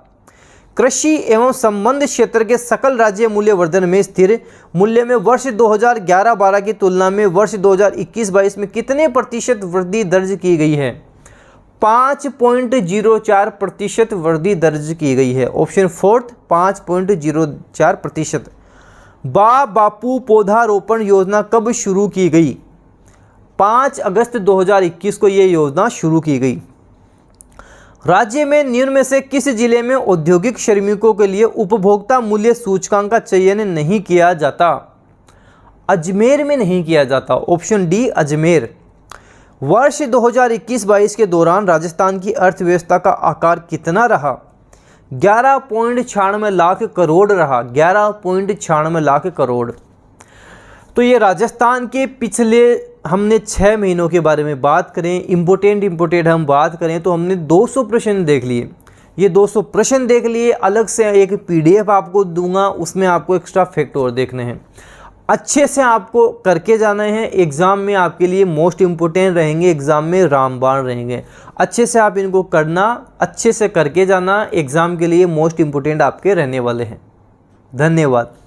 कृषि एवं संबंध क्षेत्र के सकल राज्य मूल्य वर्धन में स्थिर मूल्य में वर्ष 2011-12 की तुलना में वर्ष 2021-22 में कितने प्रतिशत वृद्धि दर्ज की गई है? 5.04% वृद्धि दर्ज की गई है। Option fourth 5.04%। बापू पौधारोपण योजना कब शुरू की गई? 5 अगस्त 2021 को ये योजना शुरू की गई। राज्य में निम्न में से किस जिले में औद्योगिक श्रमिकों के लिए उपभोक्ता मूल्य सूचकांक का चयन नहीं किया जाता? अजमेर में नहीं किया जाता। Option D Ajmer. वर्ष 2021-22 के दौरान राजस्थान की अर्थव्यवस्था का आकार कितना रहा? 11.96 लाख करोड़ रहा। 11.96 लाख करोड़। तो ये राजस्थान के पिछले हमने 6 महीनों के बारे में बात करें, इम्पोर्टेंट हम बात करें तो हमने 200 प्रश्न देख लिए। ये 200 प्रश्न देख लिए। अलग से एक PDF आपको दूंगा, उसमें आपको एक्स्ट्रा फैक्ट और देखने हैं। अच्छे से आपको करके जाना है। एग्ज़ाम में आपके लिए मोस्ट इम्पोर्टेंट रहेंगे, एग्ज़ाम में रामबाण रहेंगे। अच्छे से आप इनको करना, अच्छे से करके जाना। एग्ज़ाम के लिए मोस्ट इम्पोर्टेंट आपके रहने वाले हैं। धन्यवाद।